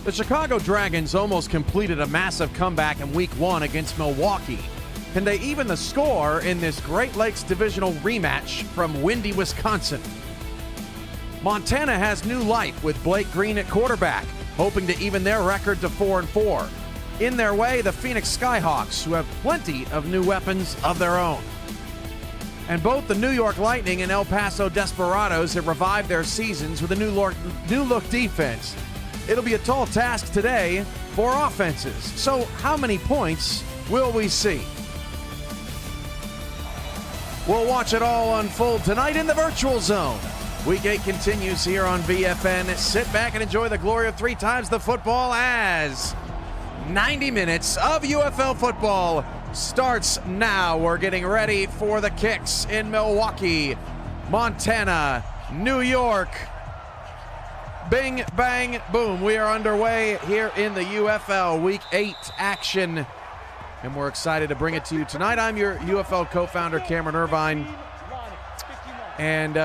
The Chicago Dragons almost completed a massive comeback in Week 1 against Milwaukee. Can they even the score in this Great Lakes Divisional rematch from windy Wisconsin? Montana has new life with Blake Green at quarterback, hoping to even their record to 4-4. In their way, the Phoenix Skyhawks, who have plenty of new weapons of their own. And both the New York Lightning and El Paso Desperados have revived their seasons with a new look defense. It'll be a tall task today for offenses. So how many points will we see? We'll watch it all unfold tonight in the Virtual Zone. Week 8 continues here on VFN. Sit back and enjoy the glory of 3 times the football as 90 minutes of UFL football starts now. We're getting ready for the kicks in Milwaukee, Montana, New York. Bing, bang, boom. We are underway here in the UFL Week 8 action, and we're excited to bring it to you tonight. I'm your UFL co-founder, Cameron Irvine, and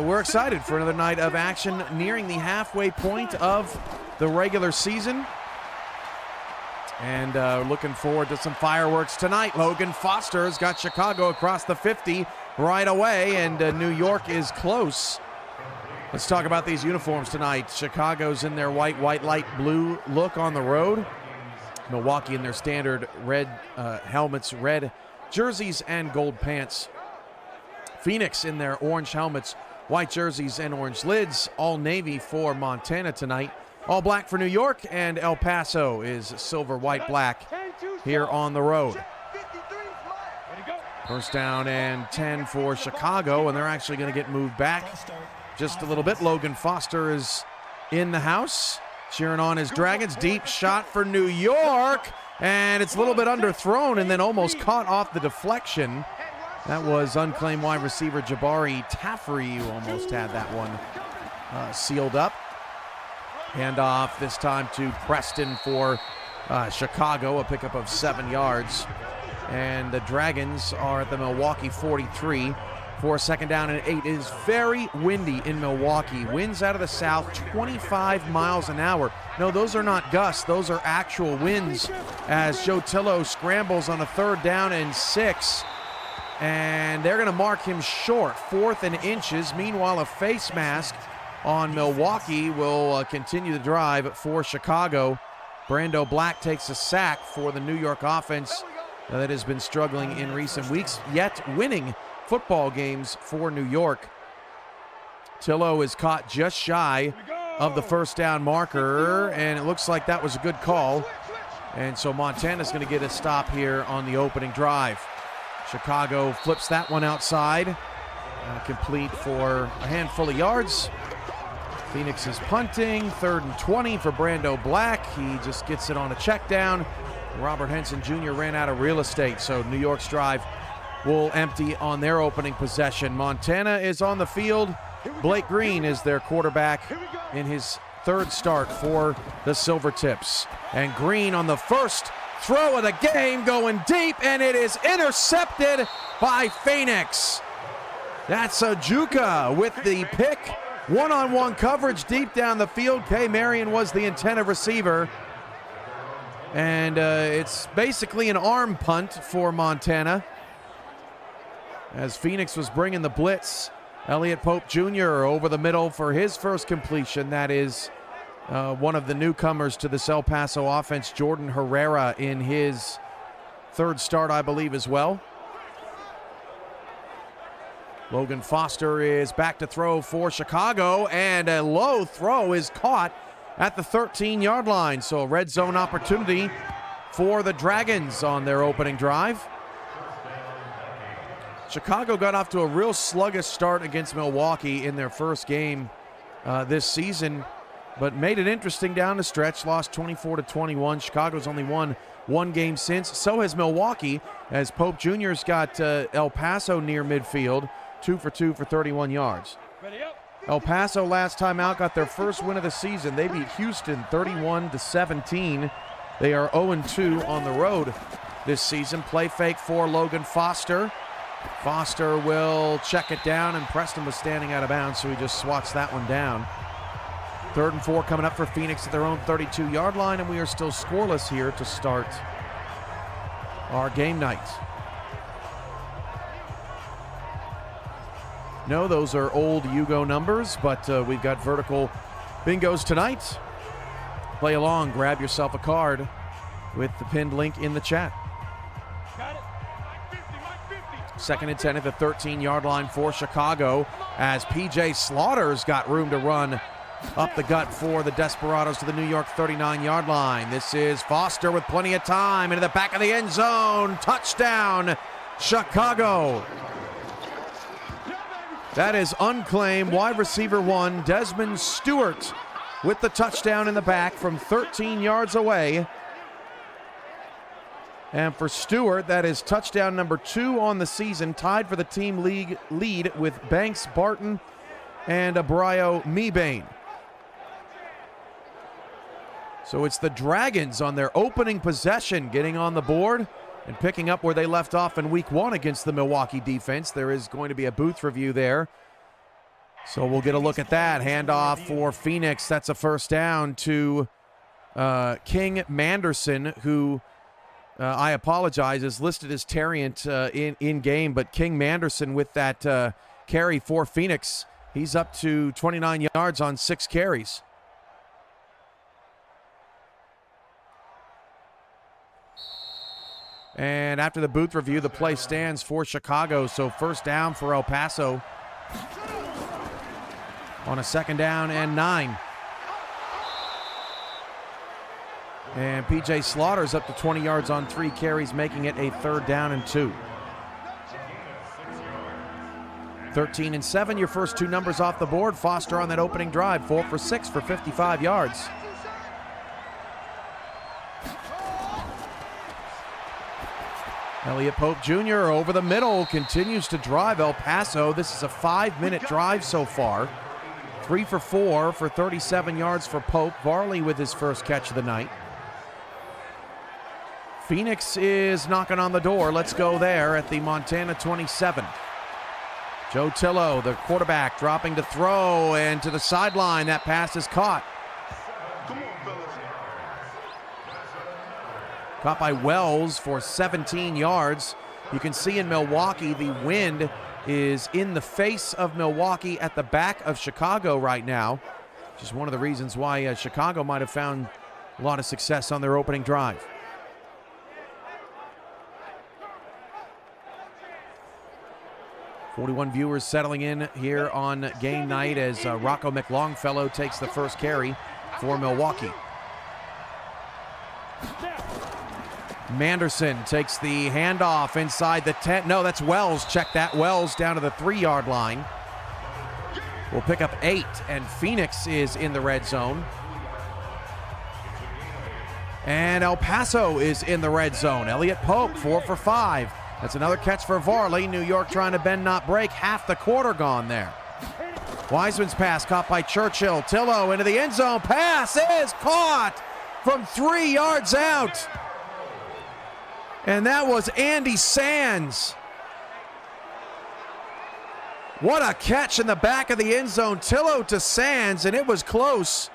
we're excited for another night of action nearing the halfway point of the regular season, and looking forward to some fireworks tonight. Logan Foster's got Chicago across the 50 right away, and New York is close. Let's talk about these uniforms tonight. Chicago's in their white, light blue look on the road. Milwaukee in their standard red helmets, red jerseys, and gold pants. Phoenix in their orange helmets, white jerseys, and orange lids. All navy for Montana tonight. All black for New York, and El Paso is silver, white, black here on the road. First down and 10 for Chicago, and they're actually going to get moved back just a little bit. Logan Foster is in the house, cheering on his Dragons. Deep shot for New York, and it's a little bit underthrown and then almost caught off the deflection. That was unclaimed wide receiver Jabari Taffery, who almost had that one sealed up. Hand off this time to Preston for Chicago, a pickup of 7 yards. And the Dragons are at the Milwaukee 43 for a second down and 8. It is very windy in Milwaukee. Winds out of the south, 25 miles an hour. No, those are not gusts. Those are actual winds as Joe Tillo scrambles on a 3rd down and 6. And they're going to mark him short, 4th and inches. Meanwhile, a face mask on Milwaukee will continue the drive for Chicago. Brando Black takes a sack for the New York offense that has been struggling in recent weeks, yet winning football games for New York. Tillo is caught just shy of the 1st down marker, and it looks like that was a good call. And so Montana's going to get a stop here on the opening drive. Chicago flips that one outside, complete for a handful of yards. Phoenix is punting, 3rd and 20 for Brando Black. He just gets it on a check down. Robert Henson Jr. ran out of real estate, so New York's drive will empty on their opening possession. Montana is on the field. Blake Green is their quarterback in his 3rd start for the Silvertips. And Green on the first throw of the game going deep, and it is intercepted by Phoenix. That's Ajuka with the pick. One-on-one coverage deep down the field. Kay Marion was the intended receiver. And it's basically an arm punt for Montana, as Phoenix was bringing the blitz. Elliott Pope Jr. over the middle for his first completion. That is one of the newcomers to this El Paso offense, Jordan Herrera, in his 3rd start, I believe, as well. Logan Foster is back to throw for Chicago, and a low throw is caught at the 13-yard line. So a red zone opportunity for the Dragons on their opening drive. Chicago got off to a real sluggish start against Milwaukee in their first game this season, but made it interesting down the stretch. Lost 24-21. Chicago's only won 1 game since. So has Milwaukee, as Pope Jr.'s got El Paso near midfield, 2 for 2 for 31 yards. El Paso last time out got their first win of the season. They beat Houston 31-17. They are 0-2 on the road this season. Play fake for Logan Foster. Foster will check it down, and Preston was standing out of bounds, so he just swats that one down. 3rd and 4 coming up for Phoenix at their own 32-yard line, and we are still scoreless here to start our game night. No, those are old Yugo numbers, but we've got vertical bingos tonight. Play along, grab yourself a card with the pinned link in the chat. Got it. 2nd and 10 at the 13-yard line for Chicago, as PJ Slaughter's got room to run up the gut for the Desperados to the New York 39-yard line. This is Foster with plenty of time into the back of the end zone. Touchdown, Chicago. That is unclaimed wide receiver 1, Desmond Stewart, with the touchdown in the back from 13 yards away. And for Stewart, that is touchdown number 2 on the season, tied for the team lead with Banks Barton and Abrayo Mebane. So it's the Dragons on their opening possession getting on the board and picking up where they left off in week 1 against the Milwaukee defense. There is going to be a booth review there, so we'll get a look at that. Handoff for Phoenix. That's a first down to King Manderson, who I apologize, is listed as Terriant in game, but King Manderson with that carry for Phoenix. He's up to 29 yards on 6 carries. And after the booth review, the play stands for Chicago. So first down for El Paso on a 2nd down and 9. And PJ Slaughter's up to 20 yards on 3 carries, making it a 3rd down and 2. 13 and 7, your first 2 numbers off the board. Foster on that opening drive, 4 for 6 for 55 yards. Elliott Pope Jr. over the middle continues to drive El Paso. This is a 5-minute drive so far. 3 for 4 for 37 yards for Pope. Varley with his first catch of the night. Phoenix is knocking on the door. Let's go there at the Montana 27. Joe Tillo, the quarterback, dropping to throw, and to the sideline. That pass is caught. Caught by Wells for 17 yards. You can see in Milwaukee the wind is in the face of Milwaukee at the back of Chicago right now. Which is one of the reasons why Chicago might have found a lot of success on their opening drive. "41 viewers settling in here on game night as Rocco McLongfellow takes the first carry for Milwaukee. Manderson takes the handoff inside the 10. No, that's Wells. Check that. Wells down to the 3-yard line. Will pick up 8, and Phoenix is in the red zone. And El Paso is in the red zone. Elliott Pope, 4 for 5. That's another catch for Varley. New York trying to bend, not break. Half the quarter gone there. Wiseman's pass caught by Churchill. Tillo into the end zone. Pass is caught from 3 yards out. And that was Andy Sands. What a catch in the back of the end zone. Tillo to Sands, and it was close.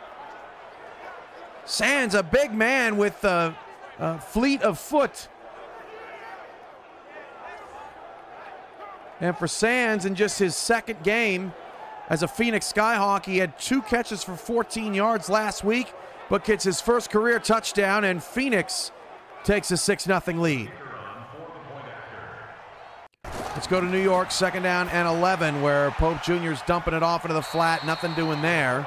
Sands, a big man with a fleet of foot. And for Sands, in just his 2nd game as a Phoenix Skyhawk, he had 2 catches for 14 yards last week, but gets his first career touchdown, and Phoenix takes a 6-0 lead. Let's go to New York, 2nd down and 11, where Pope Jr. is dumping it off into the flat. Nothing doing there.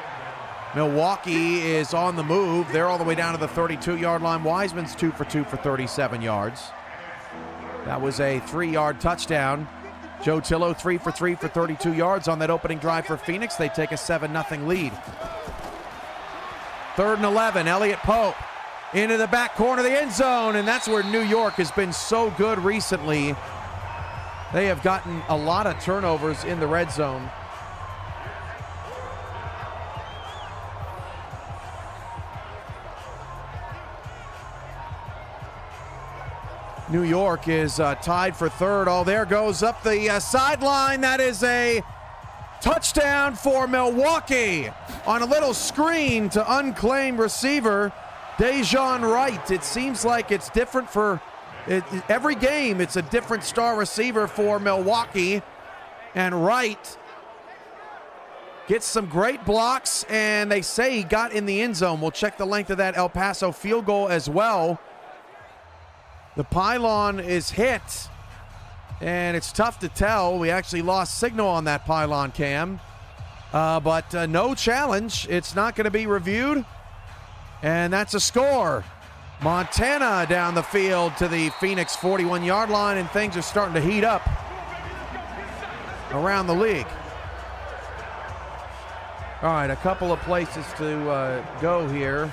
Milwaukee is on the move. They're all the way down to the 32-yard line. Wiseman's 2 for 2 for 37 yards. That was a 3-yard touchdown. Joe Tillo 3 for 3 for 32 yards on that opening drive for Phoenix. They take a 7-0 lead. 3rd and 11, Elliott Pope into the back corner of the end zone, and that's where New York has been so good recently. They have gotten a lot of turnovers in the red zone. New York is tied for 3rd. Oh, there goes up the sideline. That is a touchdown for Milwaukee. on a little screen to unclaimed receiver Dejon Wright. It seems like it's different for every game. It's a different star receiver for Milwaukee, and Wright gets some great blocks, and they say he got in the end zone. We'll check the length of that El Paso field goal as well. The pylon is hit, and it's tough to tell. We actually lost signal on that pylon cam, but no challenge. It's not going to be reviewed, and that's a score. Montana down the field to the Phoenix 41-yard line, and things are starting to heat up around the league. All right, a couple of places to go here.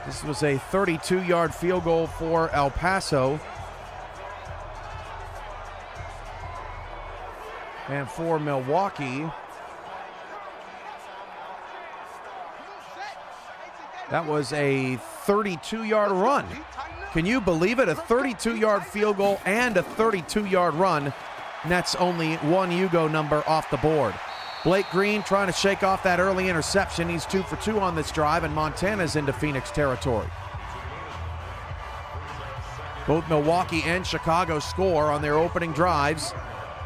This was a 32-yard field goal for El Paso. And for Milwaukee, that was a 32-yard run. Can you believe it? A 32-yard field goal and a 32-yard run. And that's only one Hugo number off the board. Blake Green trying to shake off that early interception. He's 2 for 2 on this drive, and Montana's into Phoenix territory. Both Milwaukee and Chicago score on their opening drives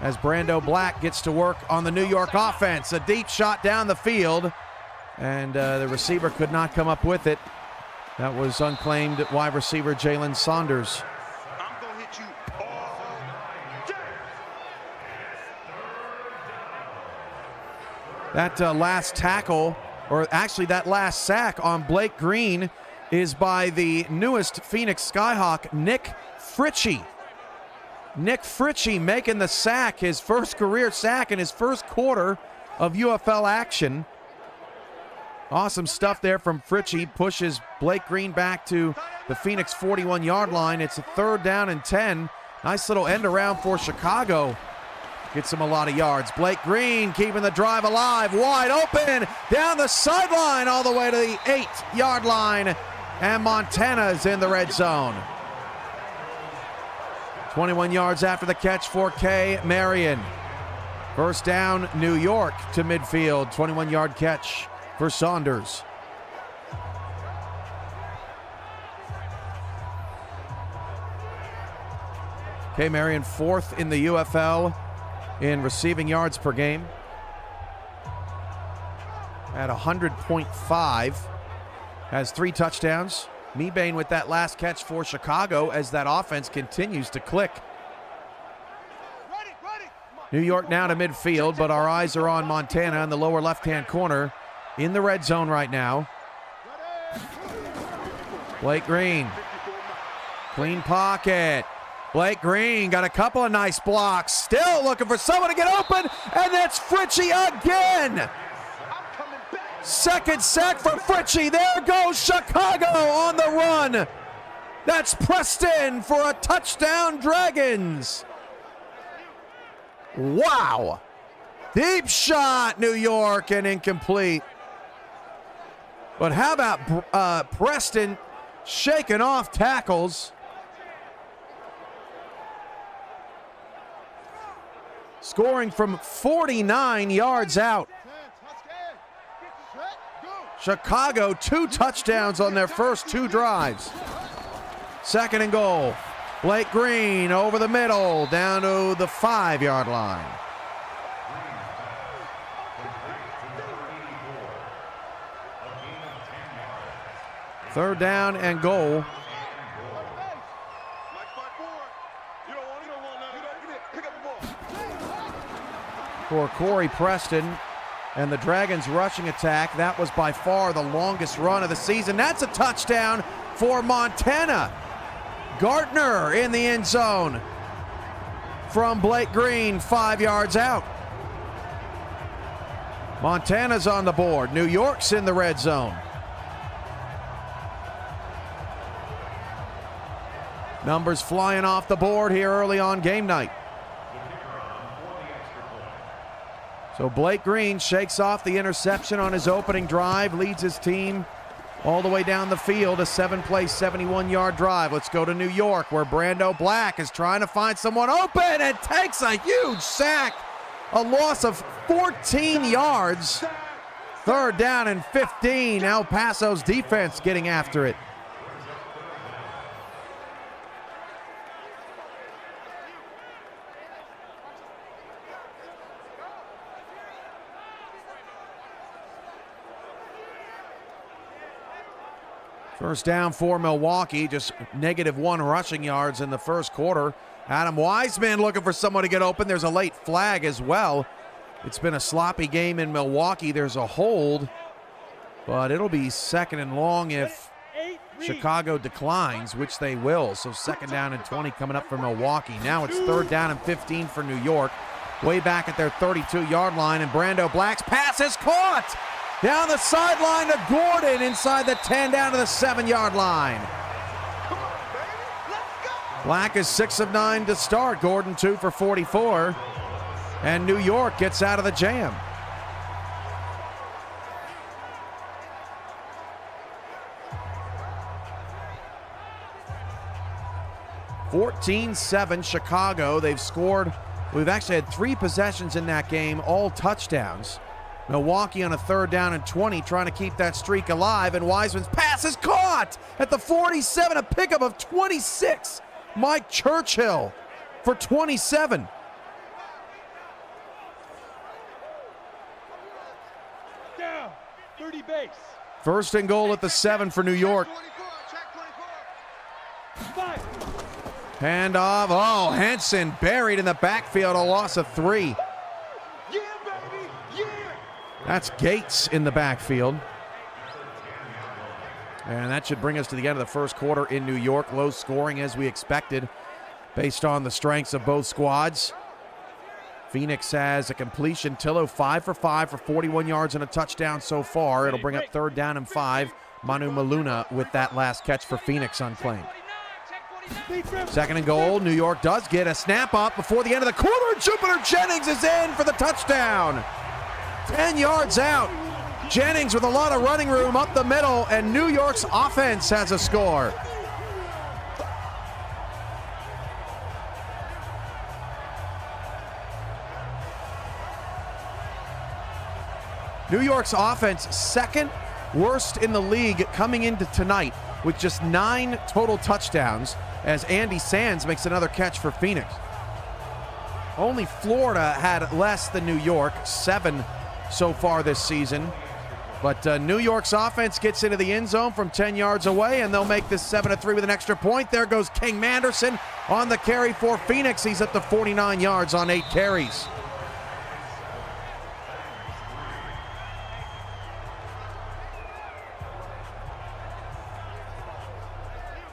as Brando Black gets to work on the New York offense. A deep shot down the field, and the receiver could not come up with it. That was unclaimed wide receiver Jalen Saunders. That last tackle, or actually that last sack on Blake Green, is by the newest Phoenix Skyhawk, Nick Fritchie. Nick Fritchie making the sack, his first career sack in his first quarter of UFL action. Awesome stuff there from Fritchie. Pushes Blake Green back to the Phoenix 41-yard line. It's a 3rd down and 10. Nice little end around for Chicago. Gets him a lot of yards. Blake Green keeping the drive alive. Wide open down the sideline all the way to the 8-yard line. And Montana's in the red zone. 21 yards after the catch for K. Marion. First down, New York to midfield. 21-yard catch for Saunders. K. Marion 4th in the UFL in receiving yards per game at 100.5. Has 3 touchdowns. Mebane with that last catch for Chicago as that offense continues to click. New York now to midfield, but our eyes are on Montana in the lower left-hand corner in the red zone right now. Blake Green. Clean pocket. Blake Green got a couple of nice blocks. Still looking for someone to get open, and that's Fritchie again. Second sack for Fritchie. There goes Chicago on the run. That's Preston for a touchdown, Dragons. Wow. Deep shot, New York, and incomplete. But how about Preston shaking off tackles? Scoring from 49 yards out. Chicago 2 touchdowns on their first 2 drives. 2nd and goal. Blake Green over the middle down to the 5-yard line. Third down and goal. For Corey Preston and the Dragons rushing attack. That was by far the longest run of the season. That's a touchdown for Montana. Gartner in the end zone from Blake Green, 5 yards out. Montana's on the board. New York's in the red zone. Numbers flying off the board here early on game night. So Blake Green shakes off the interception on his opening drive, leads his team all the way down the field, a 7-play, 71-yard drive. Let's go to New York, where Brando Black is trying to find someone open and takes a huge sack. A loss of 14 yards Third down and 15. El Paso's defense getting after it. First down for Milwaukee, just -1 rushing yards in the first quarter. Adam Wiseman looking for someone to get open. There's a late flag as well. It's been a sloppy game in Milwaukee. There's a hold, but it'll be second and long if Chicago declines, which they will. So second down and 20 coming up for Milwaukee. Now it's third down and 15 for New York. Way back at their 32-yard line, and Brando Black's pass is caught! Down the sideline to Gordon, inside the 10, down to the 7-yard line. Black is 6 of 9 to start. Gordon 2 for 44. And New York gets out of the jam. (14-7) Chicago. They've scored. We've actually had 3 possessions in that game, all touchdowns. Milwaukee on a third down and 20, trying to keep that streak alive, and Wiseman's pass is caught at the 47, a pickup of 26. Mike Churchill for 27. Down, 30 base. First and goal at the 7 for New York. Handoff. Oh, Henson buried in the backfield, a loss of 3. That's Gates in the backfield. And that should bring us to the end of the first quarter in New York. Low scoring as we expected based on the strengths of both squads. Phoenix has a completion. Tillo 5 for 5 for 41 yards and a touchdown so far. It'll bring up third down and 5. Manu Maluna with that last catch for Phoenix unclaimed. Second and goal. New York does get a snap up before the end of the quarter. Jupiter Jennings is in for the touchdown. 10 yards out. Jennings with a lot of running room up the middle, and New York's offense has a score. New York's offense, second worst in the league coming into tonight with just 9 total touchdowns, as Andy Sands makes another catch for Phoenix. Only Florida had less than New York, 7 so far this season. But New York's offense gets into the end zone from 10 yards away, and they'll make this 7-3 with an extra point. There goes King Manderson on the carry for Phoenix. He's up to 49 yards on 8 carries.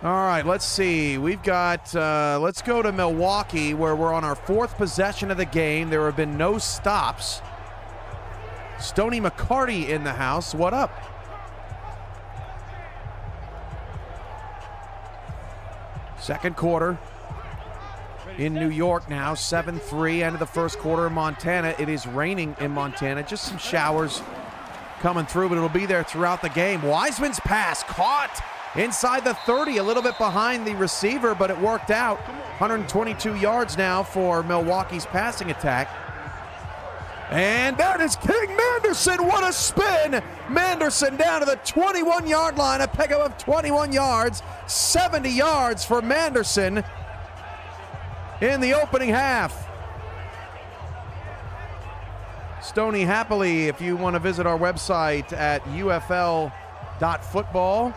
All right, let's see. We've got, let's go to Milwaukee, where we're on our 4th possession of the game. There have been no stops. Stoney McCarty in the house. What up? Second quarter in New York now. 7-3. End of the first quarter in Montana. It is raining in Montana. Just some showers coming through, but it'll be there throughout the game. Wiseman's pass caught inside the 30, a little bit behind the receiver, but it worked out. 122 yards now for Milwaukee's passing attack. And that is King Manderson. What a spin. Manderson down to the 21-yard line. A pickup of 21 yards. 70 yards for Manderson in the opening half. Stoney happily, if you want to visit our website at UFL.football,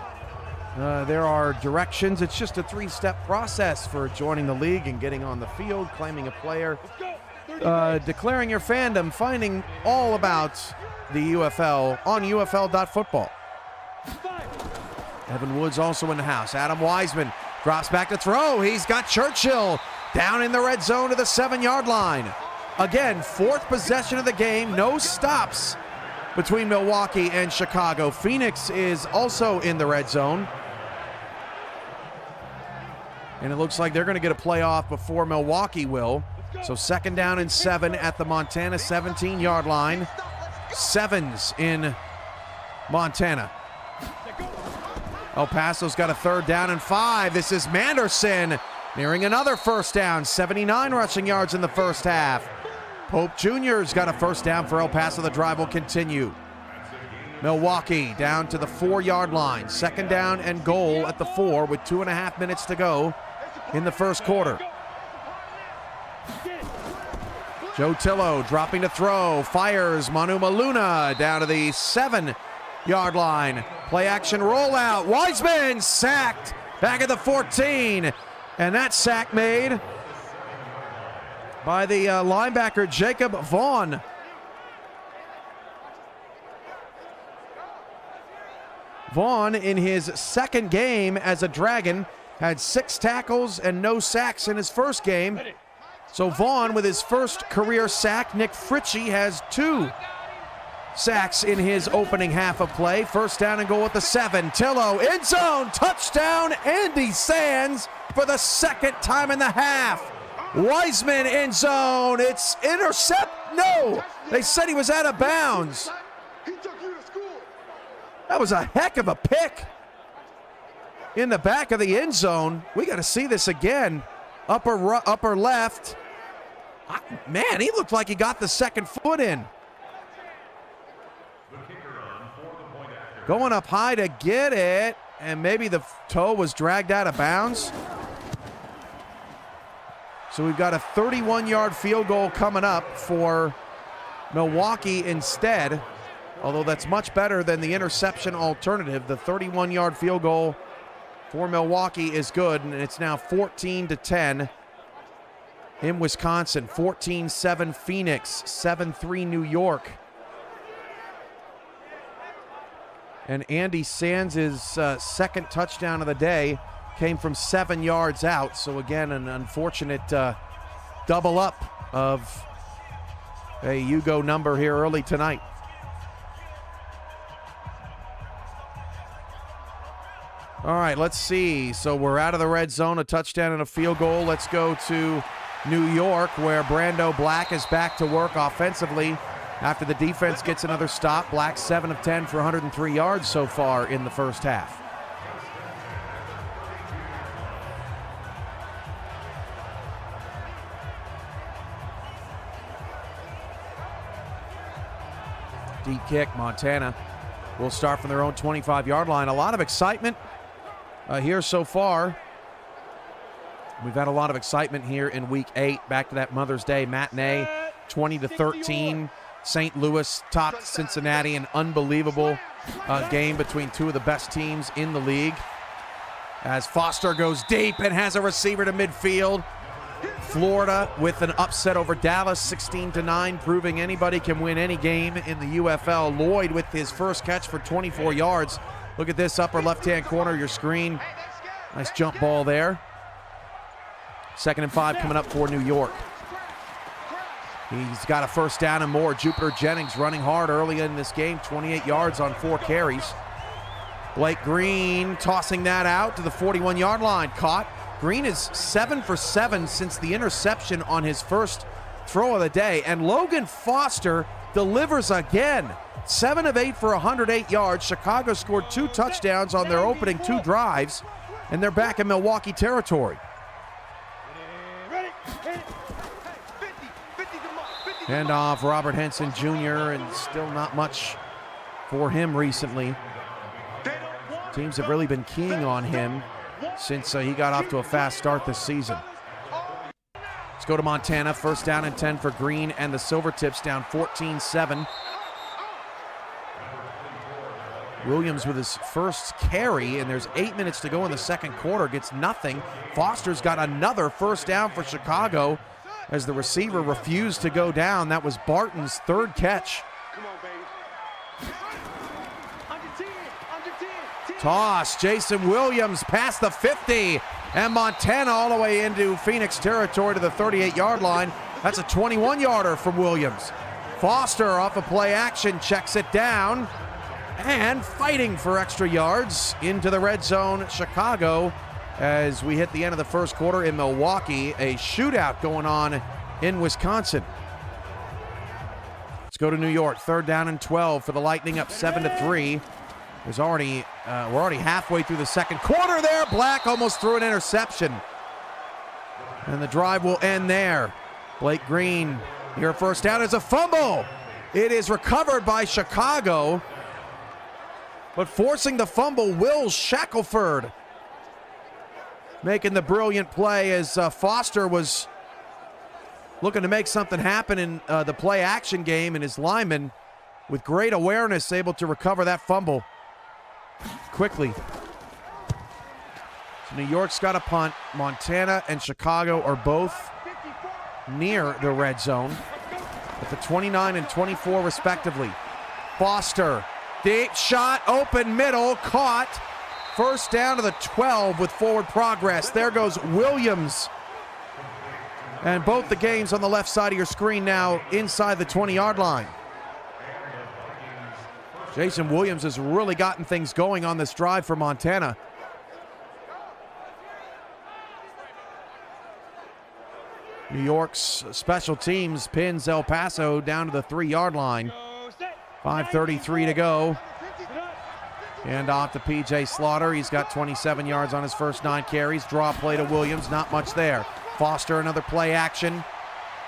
there are directions. It's just a 3-step process for joining the league and getting on the field, claiming a player, declaring your fandom, finding all about the UFL on UFL.football. Evan Woods also in the house. Adam Wiseman drops back to throw. He's got Churchill down in the red zone to the 7-yard line. Again, 4th possession of the game. No stops between Milwaukee and Chicago. Phoenix is also in the red zone. And it looks like they're going to get a playoff before Milwaukee will. So second down and 7 at the Montana 17-yard line. 7s in Montana. El Paso's got a third down and 5. This is Manderson nearing another first down. 79 rushing yards in the first half. Pope Jr.'s got a first down for El Paso. The drive will continue. Milwaukee down to the 4-yard line. 2nd down and goal at the 4 with 2.5 minutes to go in the first quarter. Joe Tillo dropping to throw. Fires Manu Maluna down to the 7-yard line. Play action rollout. Wiseman sacked back at the 14. And that sack made by the linebacker Jacob Vaughn. Vaughn, in his 2nd game as a Dragon, had 6 tackles and no sacks in his first game. So Vaughn with his first career sack. Nick Fritchie has 2 sacks in his opening half of play. 1st down and goal at the 7. Tillo, end zone, touchdown, Andy Sands for the 2nd time in the half. Wiseman end zone, it's intercept, no, they said he was out of bounds. That was a heck of a pick in the back of the end zone. We got to see this again. Upper left. Man, he looked like he got the 2nd foot in. Going up high to get it, and maybe the toe was dragged out of bounds. So we've got a 31-yard field goal coming up for Milwaukee instead. Although that's much better than the interception alternative. The 31-yard field goal for Milwaukee is good, and it's now 14-10 in Wisconsin. 14-7 Phoenix, 7-3 New York. And Andy Sands' 2nd touchdown of the day came from 7 yards out. So again, an unfortunate double up of a Hugo number here early tonight. All right, let's see. So we're out of the red zone, a touchdown and a field goal. Let's go to New York, where Brando Black is back to work offensively after the defense gets another stop. Black 7 of 10 for 103 yards so far in the first half. Deep kick, Montana will start from their own 25-yard line. A lot of excitement here so far. We've had a lot of excitement here in week 8. Back to that Mother's Day matinee, 20-13. St. Louis topped Cincinnati, an unbelievable game between 2 of the best teams in the league. As Foster goes deep and has a receiver to midfield. Florida with an upset over Dallas, 16-9, proving anybody can win any game in the UFL. Lloyd with his first catch for 24 yards. Look at this upper left-hand corner of your screen. Nice jump ball there. 2nd and 5 coming up for New York. He's got a 1st down and more. Jupiter Jennings running hard early in this game, 28 yards on 4 carries. Blake Green tossing that out to the 41-yard line. Caught. Green is 7 for 7 since the interception on his first throw of the day. And Logan Foster delivers again. 7 of 8 for 108 yards. Chicago scored 2 touchdowns on their opening 2 drives, and they're back in Milwaukee territory. Hand off Robert Henson Jr., and still not much for him recently. Teams have really been keying on him since he got off to a fast start this season. Let's go to Montana. 1st down and 10 for Green and the Silvertips, down 14-7. Williams with his first carry, and there's 8 minutes to go in the second quarter, gets nothing. Foster's got another 1st down for Chicago as the receiver refused to go down. That was Barton's 3rd catch. Come on, baby. Toss, Jason Williams past the 50, and Montana all the way into Phoenix territory to the 38-yard line. That's a 21-yarder from Williams. Foster off of play action, checks it down, and fighting for extra yards into the red zone, Chicago, as we hit the end of the first quarter in Milwaukee. A shootout going on in Wisconsin. Let's go to New York. 3rd down and 12 for the Lightning, up 7-3. We're already halfway through the second quarter there. Black almost threw an interception, and the drive will end there. Blake Green here, 1st down, is a fumble. It is recovered by Chicago, But forcing the fumble, Will Shackelford making the brilliant play as Foster was looking to make something happen in the play action game, and his lineman, with great awareness, able to recover that fumble quickly. So New York's got a punt. Montana and Chicago are both near the red zone at the 29 and 24 respectively. Foster, deep shot, open middle, caught. First down to the 12 with forward progress. There goes Williams. And both the games on the left side of your screen now inside the 20-yard line. Jason Williams has really gotten things going on this drive for Montana. New York's special teams pins El Paso down to the 3-yard line. 5:33 to go. And off to PJ Slaughter. He's got 27 yards on his first 9 carries. Draw play to Williams, not much there. Foster, another play action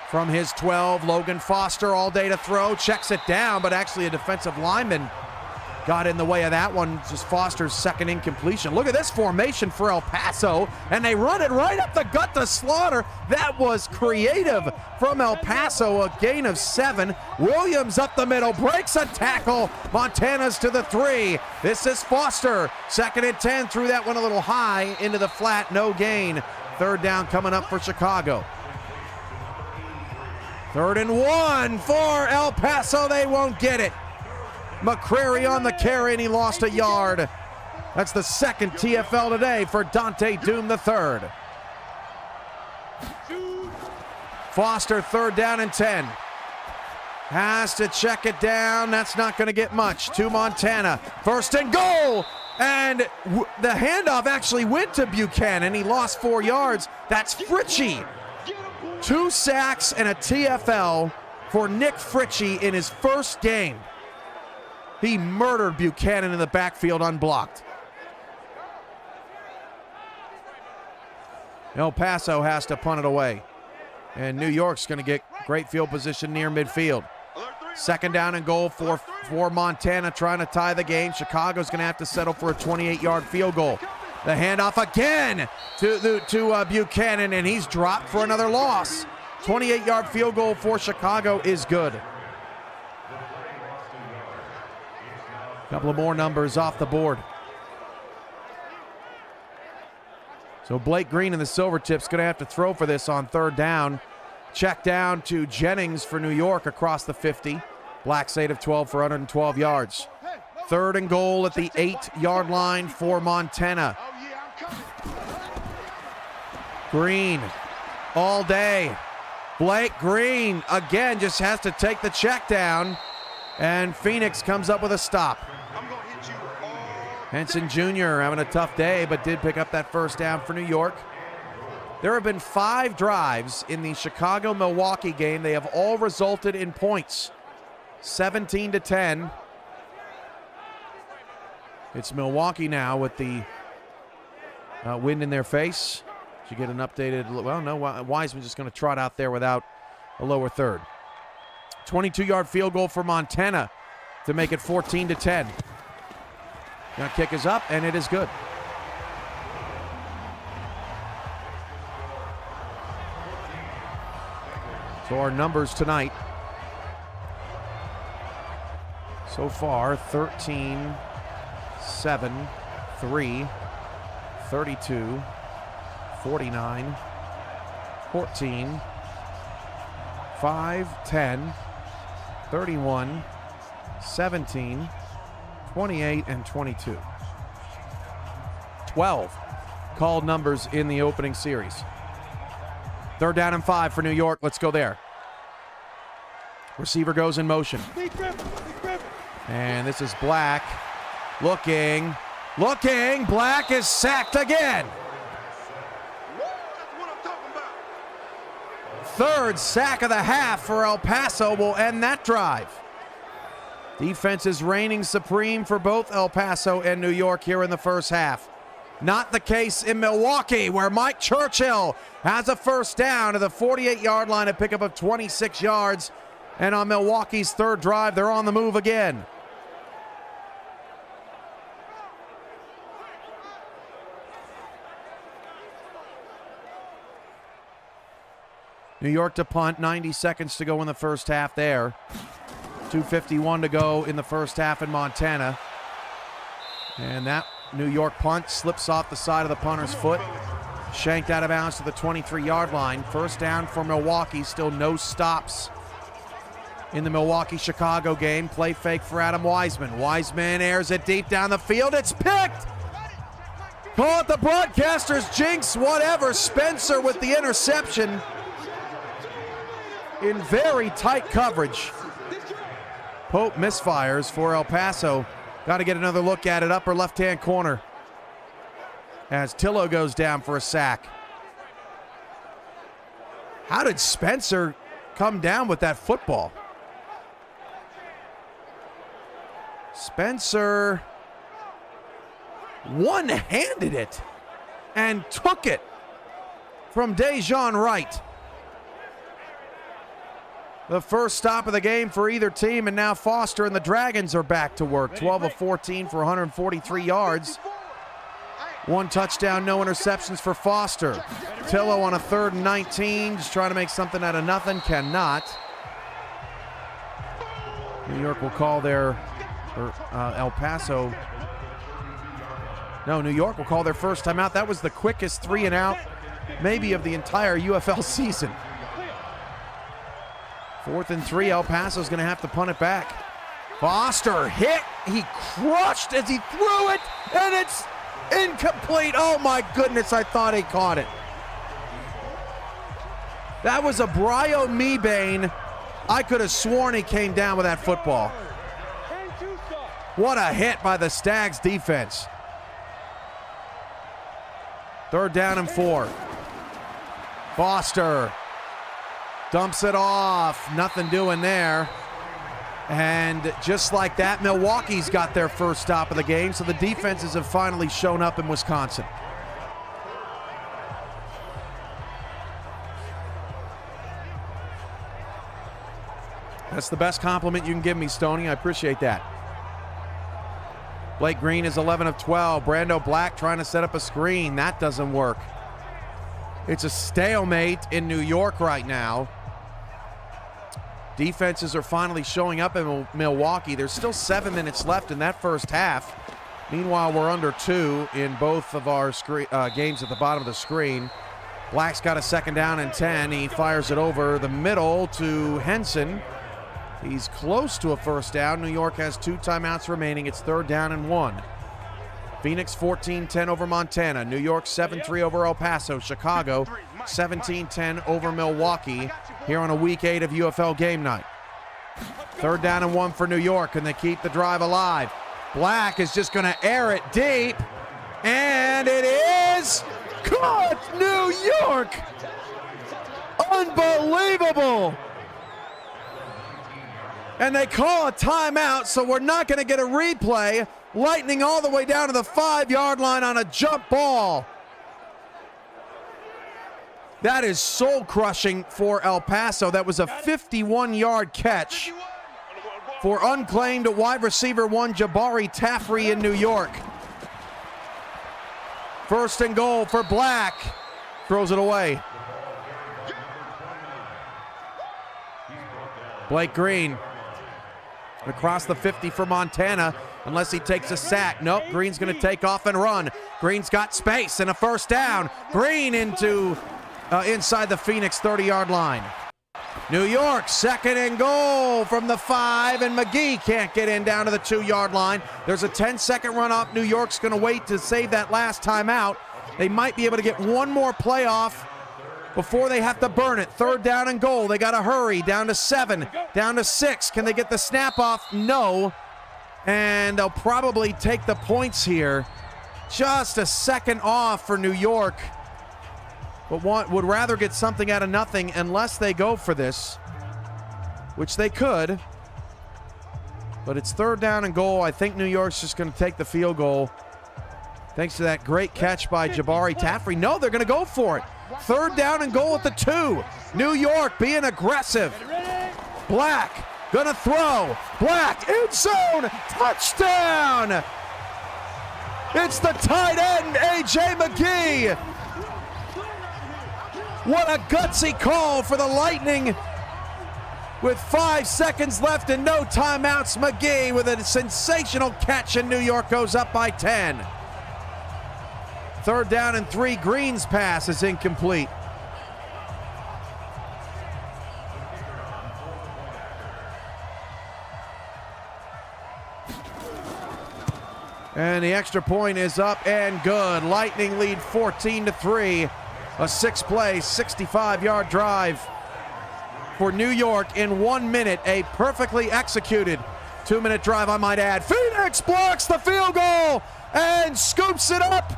from his 12. Logan Foster all day to throw. Checks it down, but actually a defensive lineman got in the way of that one. Just Foster's second incompletion. Look at this formation for El Paso, and they run it right up the gut to Slaughter. That was creative from El Paso, a gain of 7. Williams up the middle, breaks a tackle. Montana's to the 3. This is Foster. 2nd and 10, threw that one a little high into the flat, no gain. 3rd down coming up for Chicago. 3rd and 1 for El Paso. They won't get it. McCrary on the carry, and he lost a yard. That's the 2nd TFL today for Dante Doom III. Foster, 3rd down and 10. Has to check it down. That's not going to get much. To Montana. 1st and goal. And the handoff actually went to Buchanan. He lost 4 yards. That's Fritchie. 2 sacks and a TFL for Nick Fritchie in his first game. He murdered Buchanan in the backfield unblocked. El Paso has to punt it away. And New York's going to get great field position near midfield. 2nd down and goal for Montana, trying to tie the game. Chicago's going to have to settle for a 28-yard field goal. The handoff again to Buchanan, and he's dropped for another loss. 28-yard field goal for Chicago is good. A couple of more numbers off the board. So Blake Green and the Silvertips going to have to throw for this on 3rd down. Check down to Jennings for New York across the 50. Blacks 8 of 12 for 112 yards. 3rd and goal at the 8-yard line for Montana. Green all day. Blake Green again just has to take the check down, and Phoenix comes up with a stop. Henson Jr. having a tough day, but did pick up that 1st down for New York. There have been 5 drives in the Chicago-Milwaukee game. They have all resulted in points. 17-10. It's Milwaukee now with the wind in their face. Should get an updated, well, no, Wiseman just going to trot out there without a lower third. 22-yard field goal for Montana to make it 14-10. Now kick is up, and it is good. So our numbers tonight. So far, 13, 7, 3, 32, 49, 14, 5, 10, 31, 17, 28, and 22. 12 called numbers in the opening series. 3rd down and 5 for New York. Let's go there. Receiver goes in motion. And this is Black. Looking. Black is sacked again. 3rd sack of the half for El Paso will end that drive. Defense is reigning supreme for both El Paso and New York here in the first half. Not the case in Milwaukee, where Mike Churchill has a 1st down to the 48-yard line, a pickup of 26 yards. And on Milwaukee's 3rd drive, they're on the move again. New York to punt, 90 seconds to go in the first half there. 2:51 to go in the first half in Montana. And that New York punt slips off the side of the punter's foot. Shanked out of bounds to the 23-yard line. First down for Milwaukee. Still no stops in the Milwaukee-Chicago game. Play fake for Adam Wiseman. Wiseman airs it deep down the field. It's picked! Call it the broadcaster's jinx, whatever. Spencer with the interception in very tight coverage. Pope misfires for El Paso. Got to get another look at it, upper left-hand corner, as Tillo goes down for a sack. How did Spencer come down with that football? Spencer one-handed it and took it from Dejon Wright. The first stop of the game for either team, and now Foster and the Dragons are back to work. 12 of 14 for 143 yards. One touchdown, no interceptions for Foster. Tillo on a 3rd and 19, just trying to make something out of nothing, cannot. New York will call their, El Paso. No, New York will call their first timeout. That was the quickest 3 and out, maybe of the entire UFL season. 4th and 3, El Paso's gonna have to punt it back. Foster hit, he crushed as he threw it, and it's incomplete. Oh my goodness, I thought he caught it. That was a Brio Mebane. I could have sworn he came down with that football. What a hit by the Stags defense. 3rd down and 4. Foster dumps it off, nothing doing there. And just like that, Milwaukee's got their first stop of the game, so the defenses have finally shown up in Wisconsin. That's the best compliment you can give me, Stoney. I appreciate that. Blake Green is 11 of 12. Brando Black trying to set up a screen. That doesn't work. It's a stalemate in New York right now. Defenses are finally showing up in Milwaukee. There's still 7 minutes left in that first half. Meanwhile, we're under 2 in both of our games at the bottom of the screen. Black's got a 2nd down and 10. He fires it over the middle to Henson. He's close to a first down. New York has 2 timeouts remaining. It's 3rd down and 1. Phoenix 14-10 over Montana. New York 7-3 over El Paso. Chicago 17-10 over Milwaukee here on a week 8 of UFL game night. 3rd down and 1 for New York, and they keep the drive alive. Black is just going to air it deep, and it is caught. New York! Unbelievable! And they call a timeout, so we're not going to get a replay. Lightning all the way down to the 5-yard line on a jump ball. That is soul-crushing for El Paso. That was a 51-yard catch for unclaimed wide receiver 1 Jabari Taffrey in New York. 1st and goal for Black. Throws it away. Blake Green across the 50 for Montana, unless he takes a sack. Nope, Green's going to take off and run. Green's got space and a first down. Green into inside the Phoenix 30-yard line. New York, 2nd and goal from the 5, and McGee can't get in down to the 2-yard line. There's a 10-second run up. New York's going to wait to save that last timeout. They might be able to get one more play off before they have to burn it. 3rd down and goal. They got to hurry. Down to 7, down to 6. Can they get the snap off? No. And they'll probably take the points here. Just a second off for New York. But would rather get something out of nothing unless they go for this, which they could. But it's 3rd down and goal. I think New York's just going to take the field goal. Thanks to that great catch by Jabari Taffrey. No, they're going to go for it. 3rd down and goal at the 2. New York being aggressive. Black gonna throw. Black in zone. Touchdown. It's the tight end, A.J. McGee. What a gutsy call for the Lightning. With 5 seconds left and no timeouts, MKE with a sensational catch, and New York goes up by 10. 3rd down and 3. Green's pass is incomplete. And the extra point is up and good. Lightning lead 14-3. A 6-play, 65-yard drive for New York in 1 minute. A perfectly executed 2-minute drive, I might add. Phoenix blocks the field goal and scoops it up.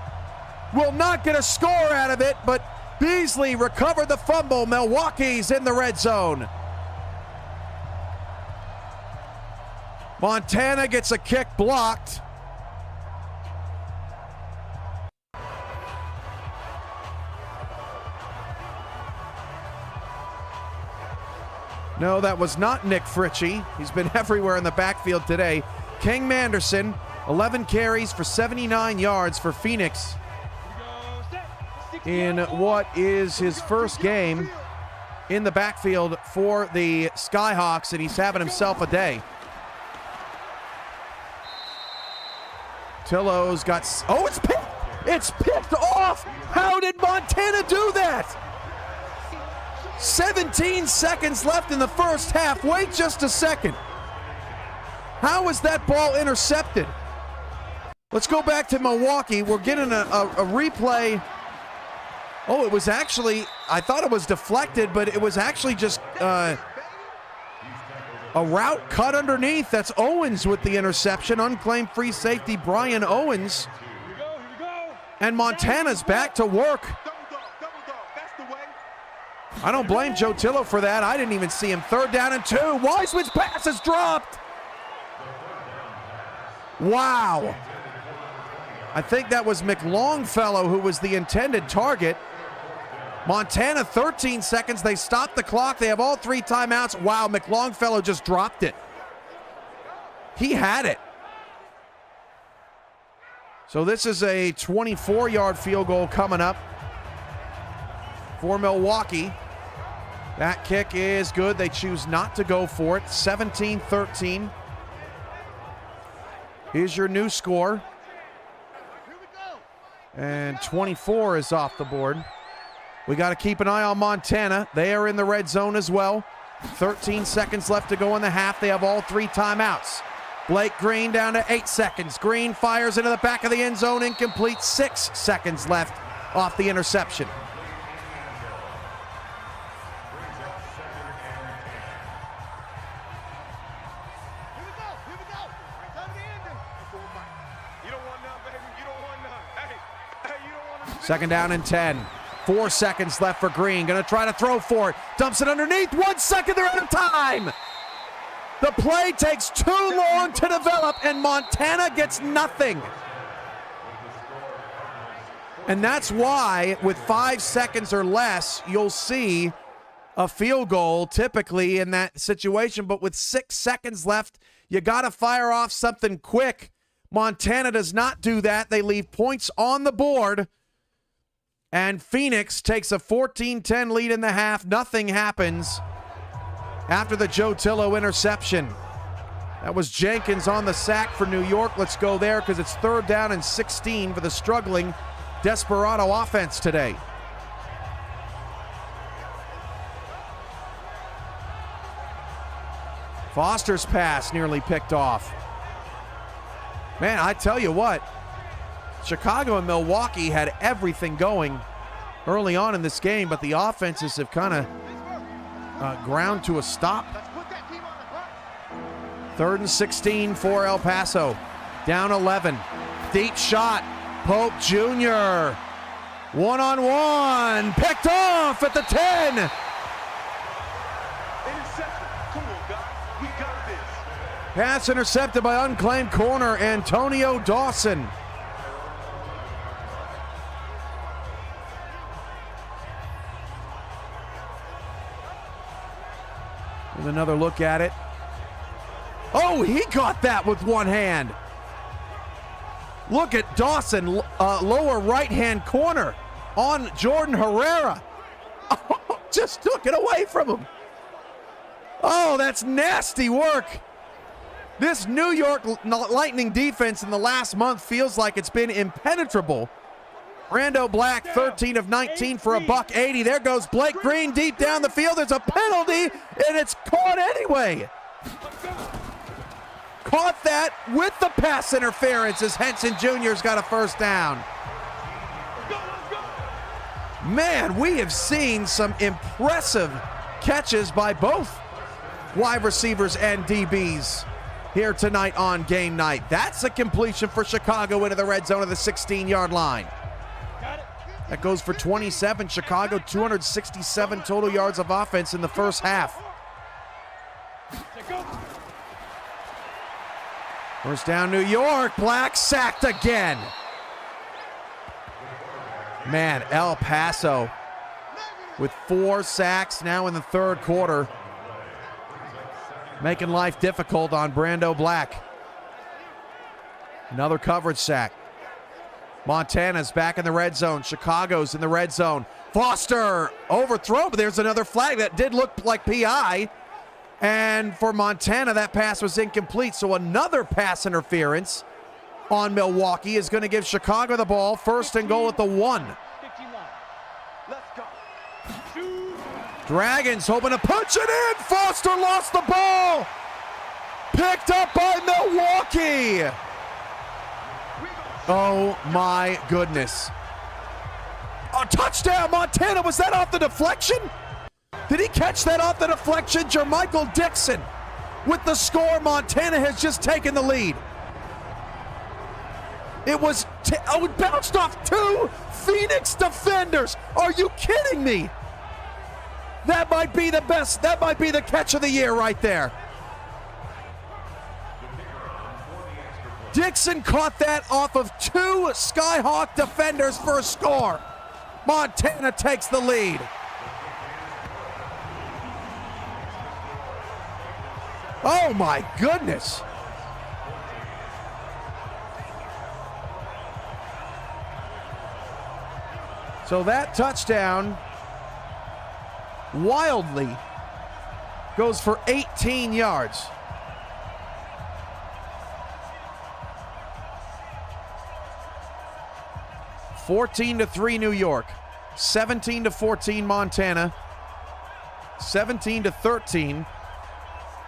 Will not get a score out of it, but Beasley recovered the fumble. Milwaukee's in the red zone. Montana gets a kick blocked. No, that was not Nick Fritchie. He's been everywhere in the backfield today. King Manderson, 11 carries for 79 yards for Phoenix in what is his first game in the backfield for the Skyhawks, and he's having himself a day. Tillo's got... Oh, it's picked! It's picked off! How did Montana do that? 17 seconds left in the first half. Wait just a second. How was that ball intercepted? Let's go back to Milwaukee. We're getting a replay. Oh, it was actually, I thought it was deflected, but it was actually just a route cut underneath. That's Owens with the interception. Unclaimed free safety Brian Owens. And Montana's back to work. I don't blame Joe Tillo for that. I didn't even see him. 3rd down and 2. Wiseman's pass is dropped. Wow. I think that was McLongfellow who was the intended target. Montana, 13 seconds. They stopped the clock. They have all 3 timeouts. Wow, McLongfellow just dropped it. He had it. So this is a 24-yard field goal coming up for Milwaukee. That kick is good. They choose not to go for it. 17-13 is your new score. And 24 is off the board. We got to keep an eye on Montana. They are in the red zone as well. 13 seconds left to go in the half. They have all 3 timeouts. Blake Green down to 8 seconds. Green fires into the back of the end zone. Incomplete. 6 seconds left off the interception. Second down and 10. 4 seconds left for Green. Gonna try to throw for it. Dumps it underneath. 1 second, they're out of time. The play takes too long to develop, and Montana gets nothing. And that's why, with 5 seconds or less, you'll see a field goal typically in that situation. But with 6 seconds left, you gotta fire off something quick. Montana does not do that. They leave points on the board. And Phoenix takes a 14-10 lead in the half. Nothing happens after the Joe Tillo interception. That was Jenkins on the sack for New York. Let's go there because it's 3rd down and 16 for the struggling Desperado offense today. Foster's pass nearly picked off. Man, I tell you what, Chicago and Milwaukee had everything going early on in this game, but the offenses have kind of ground to a stop. 3rd and 16 for El Paso. Down 11. Deep shot. Pope Jr. One-on-one. Picked off at the 10. Pass intercepted by unclaimed corner Antonio Dawson. Here's another look at it. Oh, he caught that with one hand. Look at Dawson, lower right-hand corner on Jordan Herrera. Just took it away from him. Oh, that's nasty work. This New York Lightning defense in the last month feels like it's been impenetrable. Brando Black, 13 of 19 for a $180. There goes Blake Green deep down the field. There's a penalty, and it's caught anyway. Caught that with the pass interference as Henson Jr.'s got a first down. Man, we have seen some impressive catches by both wide receivers and DBs here tonight on game night. That's a completion for Chicago into the red zone of the 16-yard line. That goes for 27. Chicago, 267 total yards of offense in the first half. First down, New York. Black sacked again. Man, El Paso with 4 sacks now in the third quarter, making life difficult on Brando Black. Another coverage sack. Montana's back in the red zone. Chicago's in the red zone. Foster overthrown, but there's another flag that did look like PI. And for Montana, that pass was incomplete. So another pass interference on Milwaukee is going to give Chicago the ball. First and goal at the 1. Dragons hoping to punch it in. Foster lost the ball. Picked up by Milwaukee. Oh my goodness. A touchdown, Montana. Was that off the deflection? Did he catch that off the deflection? Jermichael Dixon with the score. Montana has just taken the lead. It was, it bounced off 2 Phoenix defenders. Are you kidding me? That might be the best, that might be the catch of the year right there. Dixon caught that off of 2 Skyhawk defenders for a score. Montana takes the lead. Oh my goodness. So that touchdown wildly goes for 18 yards. (14-3) New York, 17-14 Montana, 17-13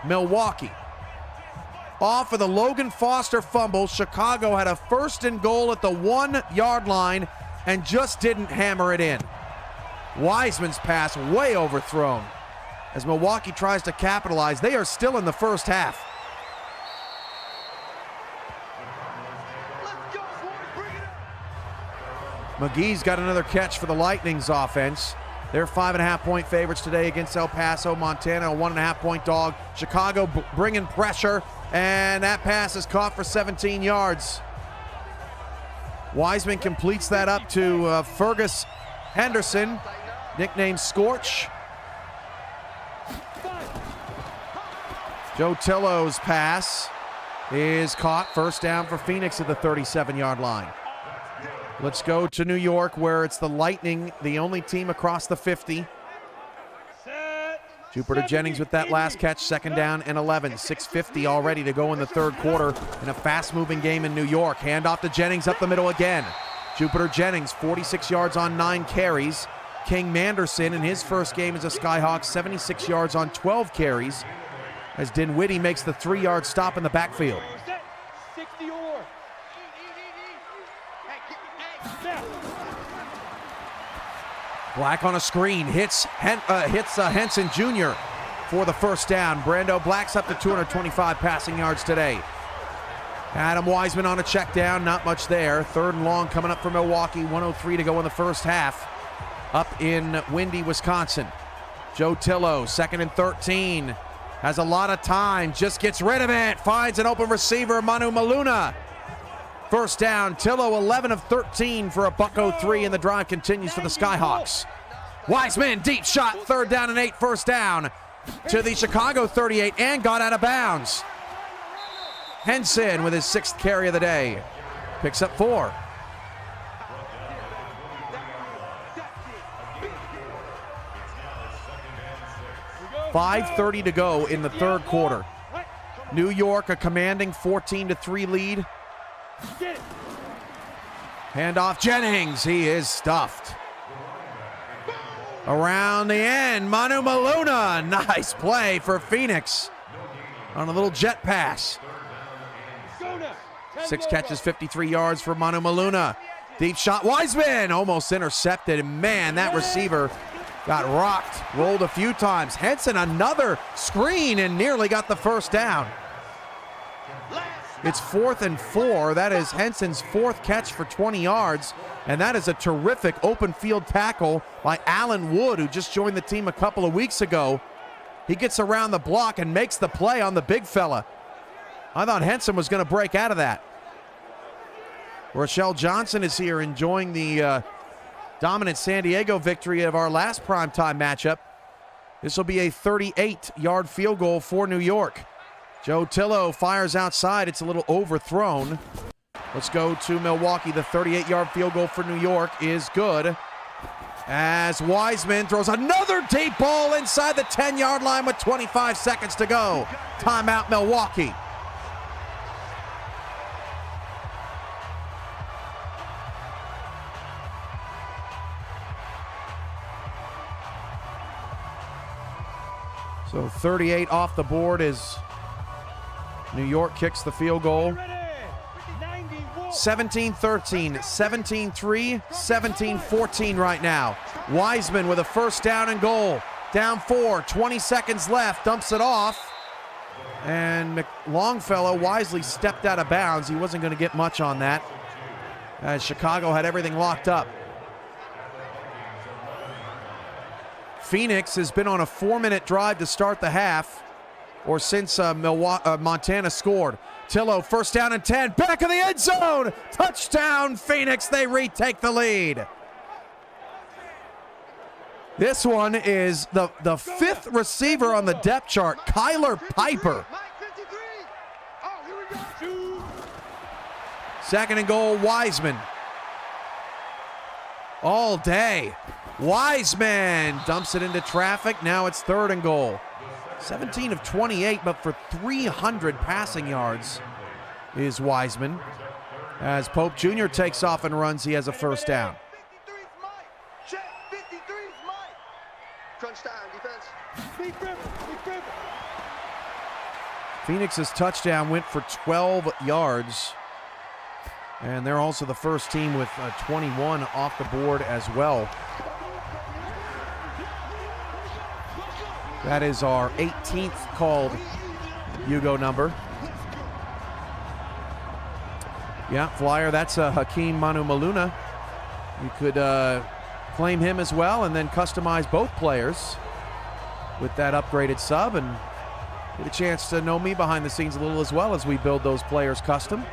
Milwaukee. Off of the Logan Foster fumble, Chicago had a first and goal at the 1-yard line and just didn't hammer it in. Wiseman's pass way overthrown as Milwaukee tries to capitalize. They are still in the first half. McGee's got another catch for the Lightning's offense. They're 5.5-point favorites today against El Paso. Montana, a 1.5-point dog. Chicago bringing pressure, and that pass is caught for 17 yards. Wiseman completes that up to Fergus Henderson, nicknamed Scorch. Joe Tillo's pass is caught. First down for Phoenix at the 37-yard line. Let's go to New York, where it's the Lightning, the only team across the 50. Jupiter Jennings with that last catch, second down and 11. 6:50 already to go in the third quarter in a fast-moving game in New York. Handoff to Jennings up the middle again. Jupiter Jennings, 46 yards on 9 carries. King Manderson in his first game as a Skyhawk, 76 yards on 12 carries, as Dinwiddie makes the 3-yard stop in the backfield. Black on a screen, hits Henson Jr. for the first down. Brando Black's up to 225 passing yards today. Adam Wiseman on a check down, not much there. Third and long coming up for Milwaukee, 1:03 to go in the first half up in windy Wisconsin. Joe Tillo, 2nd and 13, has a lot of time, just gets rid of it, finds an open receiver, Manu Maluna. First down, Tillo 11 of 13 for a $103, and the drive continues for the Skyhawks. Wiseman, deep shot, 3rd down and 8, first down to the Chicago 38, and got out of bounds. Henson with his 6th carry of the day, picks up 4. 5:30 to go in the third quarter. New York a commanding 14-3 lead. Handoff Jennings, he is stuffed. Around the end, Manu Maluna, nice play for Phoenix on a little jet pass. 6 catches, 53 yards for Manu Maluna. Deep shot, Wiseman almost intercepted, and man, that receiver got rocked, rolled a few times. Henson another screen and nearly got the first down. It's 4th and 4. That is Henson's 4th catch for 20 yards, and that is a terrific open field tackle by Allen Wood, who just joined the team a couple of weeks ago. He gets around the block and makes the play on the big fella. I thought Henson was going to break out of that. Rochelle Johnson is here enjoying the dominant San Diego victory of our last primetime matchup. This will be a 38-yard field goal for New York. Joe Tillo fires outside. It's a little overthrown. Let's go to Milwaukee. The 38-yard field goal for New York is good, as Wiseman throws another deep ball inside the 10-yard line with 25 seconds to go. Timeout, Milwaukee. So 38 off the board as New York kicks the field goal. 17-13, 17-3, 17-14 right now. Wiseman with a first down and goal. Down 4, 20 seconds left, dumps it off. And Longfellow wisely stepped out of bounds. He wasn't going to get much on that, as Chicago had everything locked up. Phoenix has been on a 4-minute drive to start the half, or since Montana scored. Tillo, first down and 10, back of the end zone, touchdown Phoenix, they retake the lead. This one is the 5th receiver on the depth chart, Kyler Piper. 2nd and goal, Wiseman. All day. Wiseman dumps it into traffic. Now it's 3rd and goal. 17 of 28, but for 300 passing yards is Wiseman. As Pope Jr. takes off and runs, he has a first down. Phoenix's touchdown went for 12 yards. And they're also the first team with 21 off the board as well. That is our 18th called Hugo number. Yeah, flyer, that's Hakeem Manu Maluna. You could claim him as well and then customize both players with that upgraded sub and get a chance to know me behind the scenes a little as well as we build those players custom.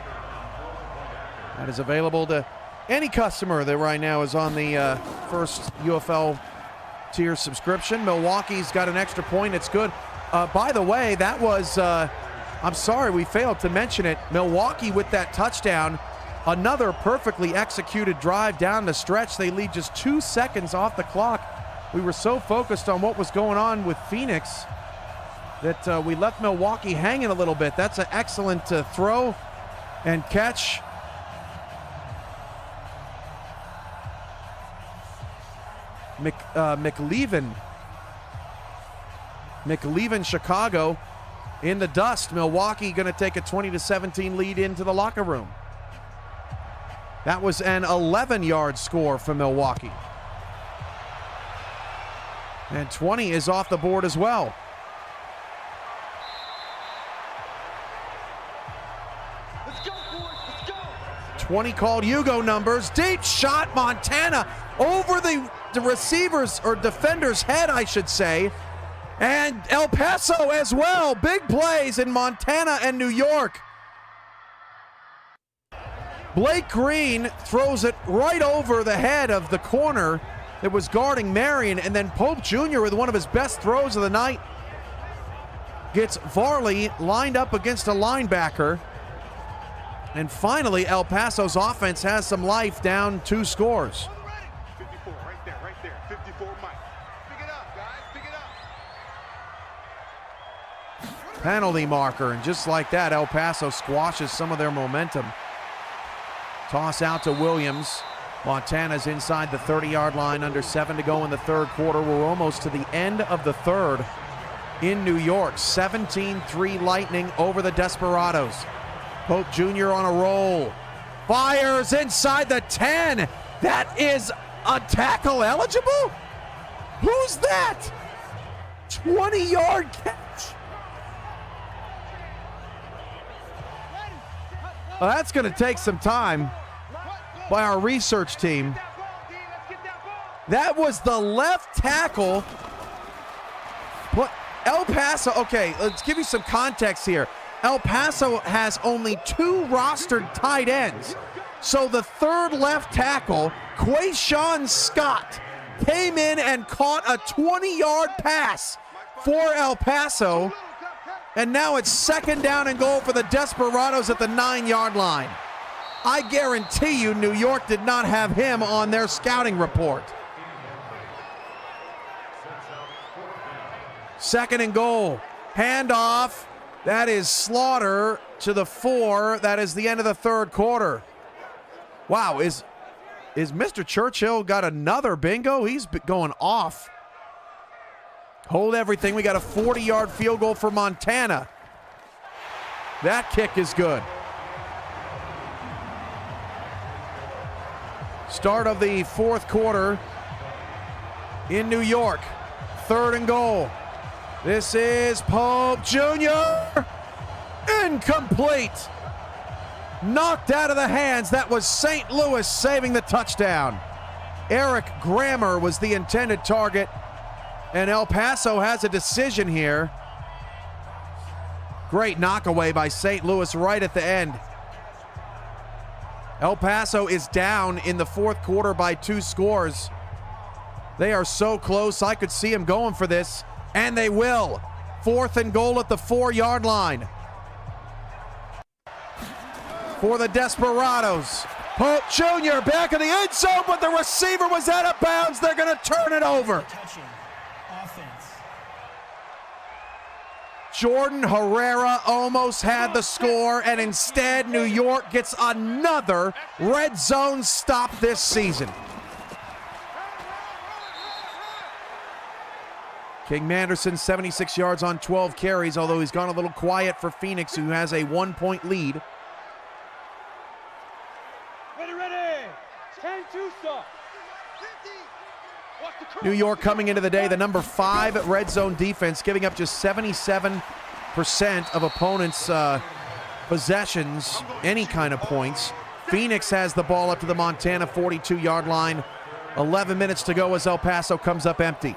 That is available to any customer that right now is on the first UFL tier subscription. Milwaukee's got an extra point. It's good. By the way, that was, I'm sorry, we failed to mention it. Milwaukee with that touchdown, another perfectly executed drive down the stretch. They lead just 2 seconds off the clock. We were so focused on what was going on with Phoenix that we left Milwaukee hanging a little bit. That's an excellent throw and catch. McLeavin, Chicago in the dust. Milwaukee going to take a 20-17 lead into the locker room. That was an 11-yard score for Milwaukee. And 20 is off the board as well. Let's go, boys, let's go. 20 called Hugo numbers. Deep shot, Montana over the receiver's or defender's head, I should say. And El Paso as well. Big plays in Montana and New York. Blake Green throws it right over the head of the corner that was guarding Marion, and then Pope Jr. with one of his best throws of the night gets Varley lined up against a linebacker. And finally, El Paso's offense has some life, down 2 scores. 54, right there, 54, Mike. Pick it up, guys, pick it up. penalty marker, and just like that, El Paso squashes some of their momentum. Toss out to Williams. Montana's inside the 30-yard line, under 7 to go in the third quarter. We're almost to the end of the third in New York. 17-3 Lightning over the Desperados. Pope Jr. on a roll. Fires inside the 10. That is a tackle eligible? Who's that? 20-yard catch. Well, that's going to take some time by our research team. That was the left tackle. What? El Paso, okay, let's give you some context here. El Paso has only 2 rostered tight ends. So the third left tackle, Quayshawn Scott, came in and caught a 20-yard pass for El Paso. And now it's 2nd down and goal for the Desperados at the 9-yard line. I guarantee you New York did not have him on their scouting report. 2nd and goal. Handoff. That is Slaughter to the 4. That is the end of the third quarter. Wow, is Mr. Churchill got another bingo? He's going off. Hold everything. We got a 40-yard field goal for Montana. That kick is good. Start of the fourth quarter in New York. 3rd and goal. This is Pope Jr. Incomplete. Knocked out of the hands. That was St. Louis saving the touchdown. Eric Grammer was the intended target, and El Paso has a decision here. Great knockaway by St. Louis right at the end. El Paso is down in the fourth quarter by 2 scores. They are so close. I could see them going for this, and they will. 4th and goal at the 4-yard line for the Desperados. Pope Jr. back in the end zone, but the receiver was out of bounds. They're going to turn it over. Jordan Herrera almost had the score, and instead New York gets another red zone stop this season. King Manderson, 76 yards on 12 carries, although he's gone a little quiet for Phoenix, who has a 1-point lead. Ready. 10-2 stop. New York coming into the day, the number 5 red zone defense, giving up just 77% of opponents' possessions, any kind of points. Phoenix has the ball up to the Montana 42-yard line. 11 minutes to go as El Paso comes up empty.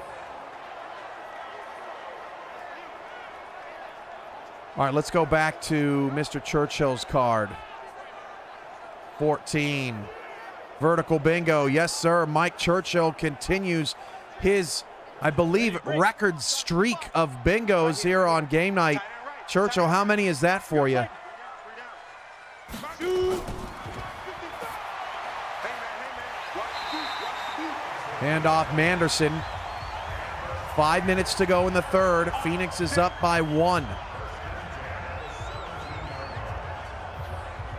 All right, let's go back to Mr. Churchill's card. 14. Vertical bingo. Yes, sir. Mike Churchill continues his, I believe, record streak of bingos here on game night. Churchill, how many is that for you? Handoff Manderson. 5 minutes to go in the third. Phoenix is up by 1.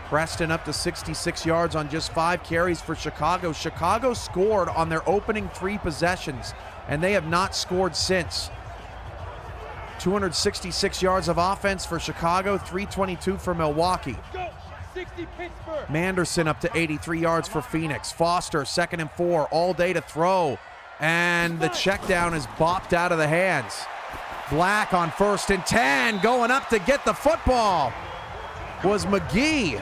Preston up to 66 yards on just 5 carries for Chicago. Chicago scored on their opening 3 possessions, and they have not scored since. 266 yards of offense for Chicago, 322 for Milwaukee. 60 Pittsburgh. Manderson up to 83 yards for Phoenix. Foster, 2nd and 4, all day to throw. And the check down is bopped out of the hands. Black on 1st and 10, going up to get the football was McGee.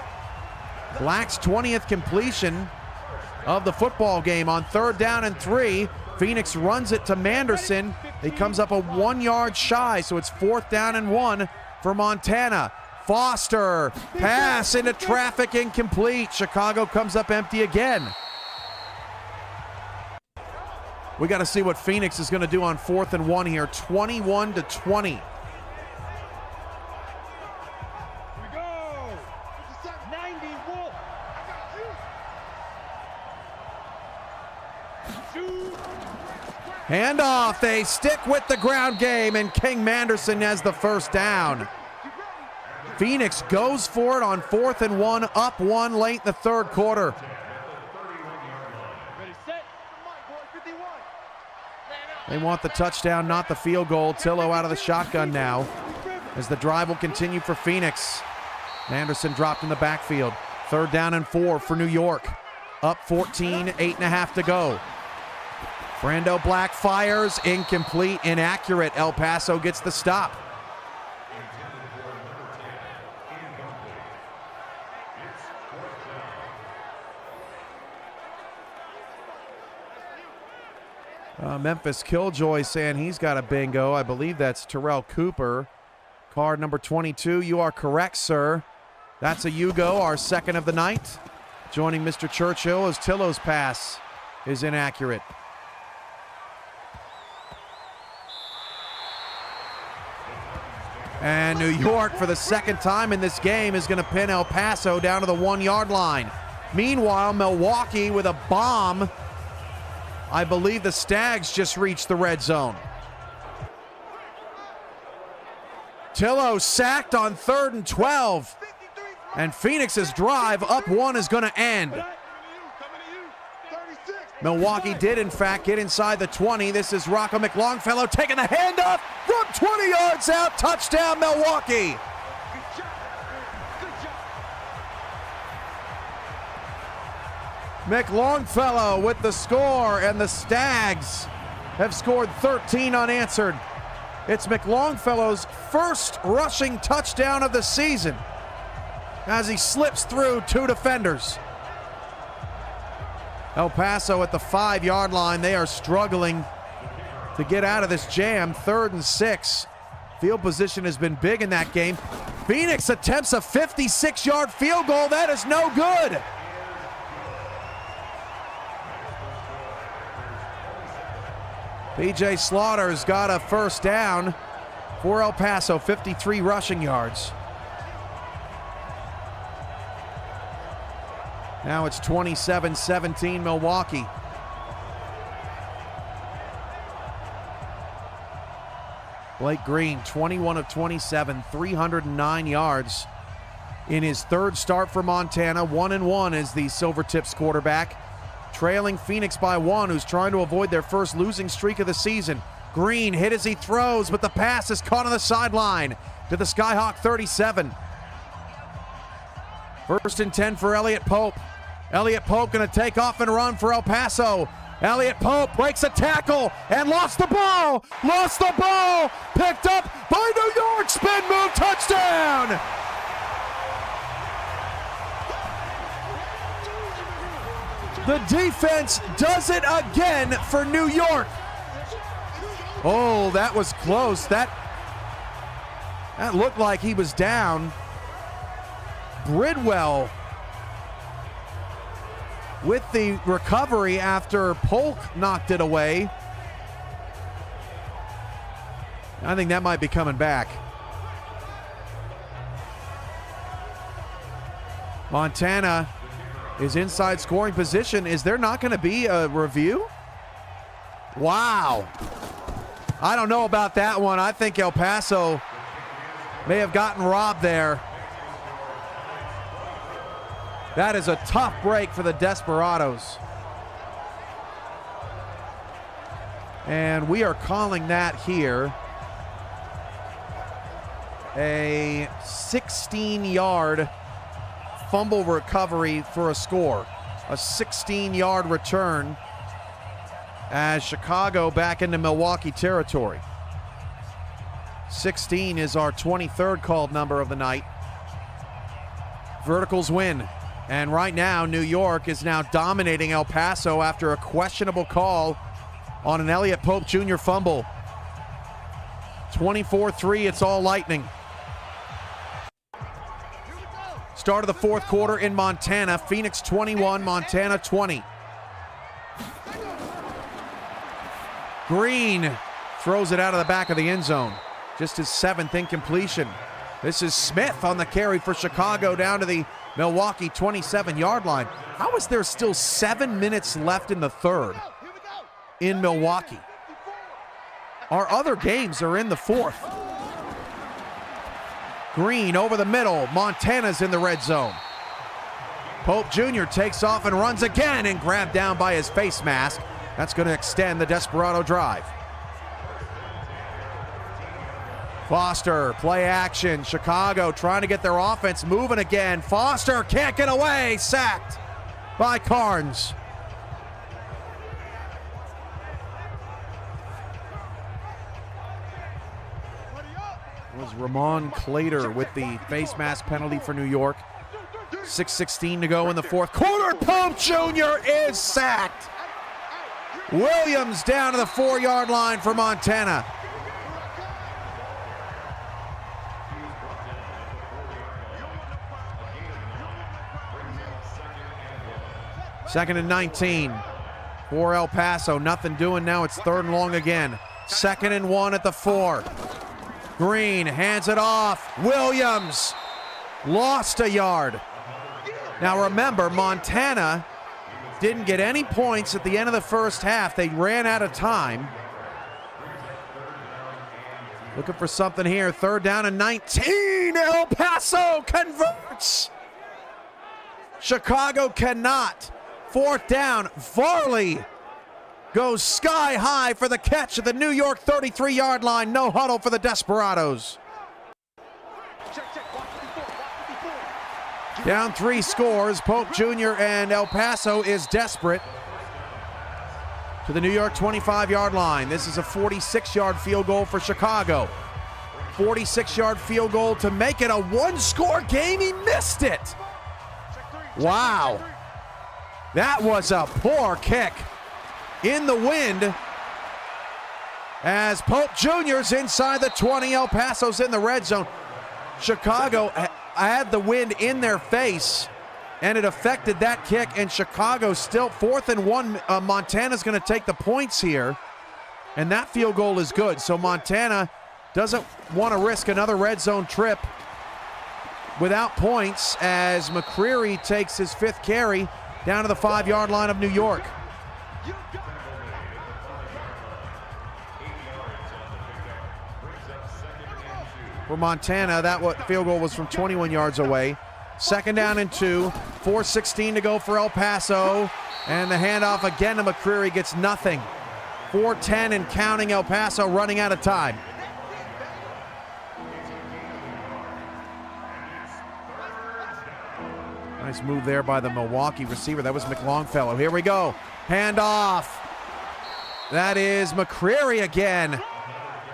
Black's 20th completion of the football game on 3rd down and 3. Phoenix runs it to Manderson. He comes up a 1 yard shy, so it's 4th down and 1 for Montana. Foster, pass into traffic, incomplete. Chicago comes up empty again. We got to see what Phoenix is going to do on 4th and 1 here. 21-20. Handoff, they stick with the ground game, and King Manderson has the 1st down. Phoenix goes for it on 4th and 1, up 1 late in the third quarter. Ready, set. They want the touchdown, not the field goal. Tillo out of the shotgun now as the drive will continue for Phoenix. Anderson dropped in the backfield. 3rd down and 4 for New York. Up 14, 8.5 to go. Brando Black fires, incomplete, inaccurate. El Paso gets the stop. Memphis Killjoy saying he's got a bingo. I believe that's Terrell Cooper. Card number 22. You are correct, sir. That's a Hugo, our second of the night. Joining Mr. Churchill as Tillo's pass is inaccurate. And New York, for the second time in this game, is going to pin El Paso down to the 1-yard line. Meanwhile, Milwaukee with a bomb. I believe the Stags just reached the red zone. Tillo sacked on 3rd and 12. And Phoenix's drive up 1 is going to end. Milwaukee did, in fact, get inside the 20. This is Rocco McLongfellow taking the handoff from 20 yards out. Touchdown, Milwaukee. McLongfellow with the score, and the Stags have scored 13 unanswered. It's McLongfellow's first rushing touchdown of the season as he slips through 2 defenders. El Paso at the 5-yard line. They are struggling to get out of this jam. 3rd and 6. Field position has been big in that game. Phoenix attempts a 56-yard field goal. That is no good. PJ Slaughter's got a first down for El Paso, 53 rushing yards. Now it's 27-17 Milwaukee. Blake Green, 21 of 27, 309 yards in his 3rd start for Montana. 1-1 as the Silvertips quarterback. Trailing Phoenix by 1, who's trying to avoid their first losing streak of the season. Green hit as he throws, but the pass is caught on the sideline to the Skyhawk 37. 1st and 10 for Elliott Pope. Elliott Pope going to take off and run for El Paso. Elliott Pope breaks a tackle and lost the ball. Lost the ball. Picked up by New York. Spin move, touchdown. The defense does it again for New York. Oh, that was close. That looked like he was down. Bridwell with the recovery after Polk knocked it away. I think that might be coming back. Montana is inside scoring position. Is there not going to be a review? Wow. I don't know about that one. I think El Paso may have gotten robbed there. That is a tough break for the Desperados. And we are calling that here a 16-yard fumble recovery for a score. A 16-yard return as Chicago back into Milwaukee territory. 16 is our 23rd called number of the night. Verticals win. And right now, New York is now dominating El Paso after a questionable call on an Elliott Pope Jr. fumble. 24-3, it's all Lightning. Start of the 4th quarter in Montana. Phoenix 21, Montana 20. Green throws it out of the back of the end zone. Just his 7th incompletion. This is Smith on the carry for Chicago down to the Milwaukee 27-yard line. How is there still 7 minutes left in the 3rd in Milwaukee? Our other games are in the 4th. Green over the middle. Montana's in the red zone. Pope Jr. takes off and runs again and grabbed down by his face mask. That's going to extend the Desperado drive. Foster, play action. Chicago trying to get their offense moving again. Foster can't get away. Sacked by Carnes. It was Ramon Clater with the face mask penalty for New York. 6:16 to go in the fourth quarter. Pope Jr. is sacked. Williams down to the 4-yard line for Montana. Second and 19 for El Paso. Nothing doing now. It's 3rd and long again. 2nd and 1 at the 4. Green hands it off. Williams lost a yard. Now remember, Montana didn't get any points at the end of the first half. They ran out of time. Looking for something here. 3rd down and 19. El Paso converts. Chicago cannot. 4th down. Varley goes sky high for the catch at the New York 33-yard line. No huddle for the Desperados. Down 3 scores. Pope Jr. and El Paso is desperate. To the New York 25-yard line. This is a 46-yard field goal for Chicago. 46-yard field goal to make it a 1-score game. He missed it. Wow. That was a poor kick in the wind as Pope Jr.'s inside the 20. El Paso's in the red zone. Chicago had the wind in their face, and it affected that kick, and Chicago still 4th and 1. Montana's going to take the points here, and that field goal is good. So Montana doesn't want to risk another red zone trip without points as McCreary takes his 5th carry down to the 5-yard line of New York. For Montana, that field goal was from 21 yards away. 2nd down and 2. 4:16 to go for El Paso. And the handoff again to McCreary gets nothing. 4:10 and counting. El Paso running out of time. Nice move there by the Milwaukee receiver. That was McLongfellow. Here we go. Handoff. That is McCreary again.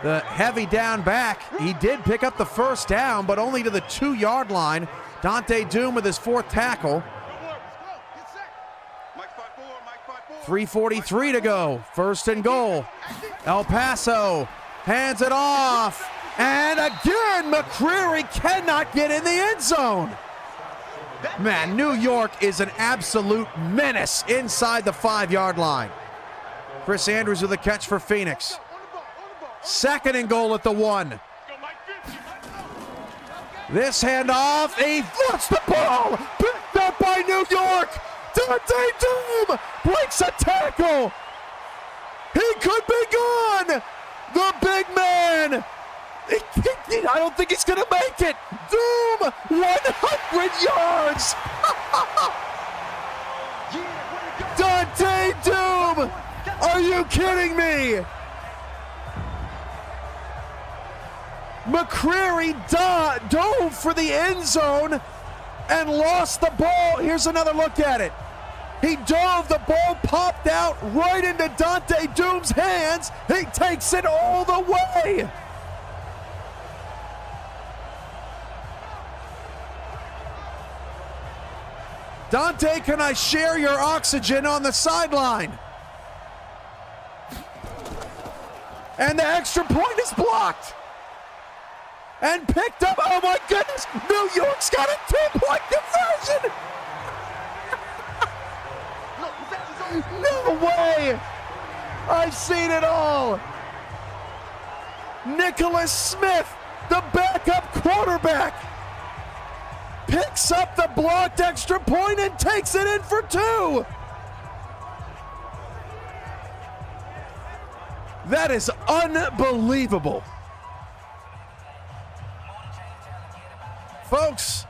The heavy down back. He did pick up the 1st down, but only to the 2-yard line. Dante Doom with his 4th tackle. 3:43 to go. 1st and goal. El Paso hands it off. And again, McCreary cannot get in the end zone. Man, New York is an absolute menace inside the 5-yard line. Chris Andrews with a catch for Phoenix. 2nd and goal at the 1. This handoff, he flips the ball, picked up by New York. Dante Doom breaks a tackle. He could be gone. The big man. I don't think he's going to make it. Doom, 100 yards. Dante Doom, are you kidding me? McCreary dove for the end zone and lost the ball. Here's another look at it. He dove, the ball popped out right into Dante Doom's hands. He takes it all the way. Dante, can I share your oxygen on the sideline? And the extra point is blocked. And picked up, oh my goodness, New York's got a 2-point conversion! No way! I've seen it all! Nicholas Smith, the backup quarterback, picks up the blocked extra point and takes it in for 2! That is unbelievable. Folks,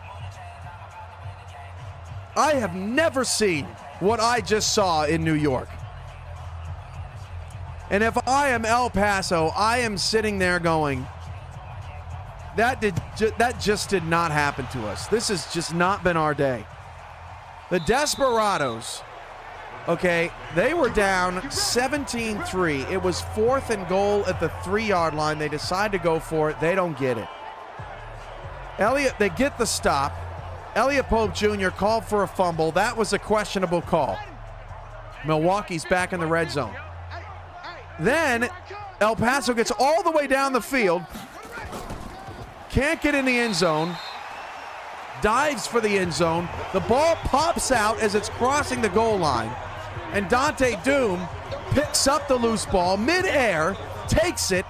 I have never seen what I just saw in New York. And if I am El Paso, I am sitting there going, that just did not happen to us. This has just not been our day. The Desperados, okay, they were down 17-3. It was 4th and goal at the 3-yard line. They decide to go for it. They don't get it. They get the stop. Elliott Pope Jr. called for a fumble. That was a questionable call. Milwaukee's back in the red zone. Then El Paso gets all the way down the field, can't get in the end zone, dives for the end zone. The ball pops out as it's crossing the goal line, and Dante Doom picks up the loose ball midair, takes it,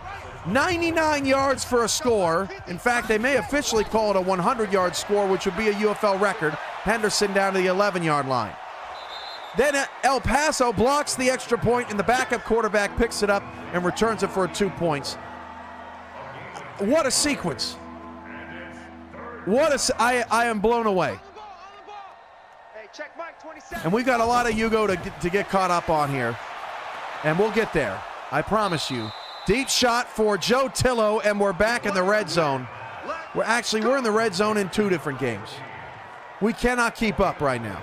99 yards for a score. In fact, they may officially call it a 100-yard score, which would be a UFL record. Henderson down to the 11-yard line. Then El Paso blocks the extra point, and the backup quarterback picks it up and returns it for 2 points. What a sequence. I am blown away. And we've got a lot of Yugo to get caught up on here. And we'll get there, I promise you. Deep shot for Joe Tillo, and we're back in the red zone. We're in the red zone in 2 different games. We cannot keep up right now.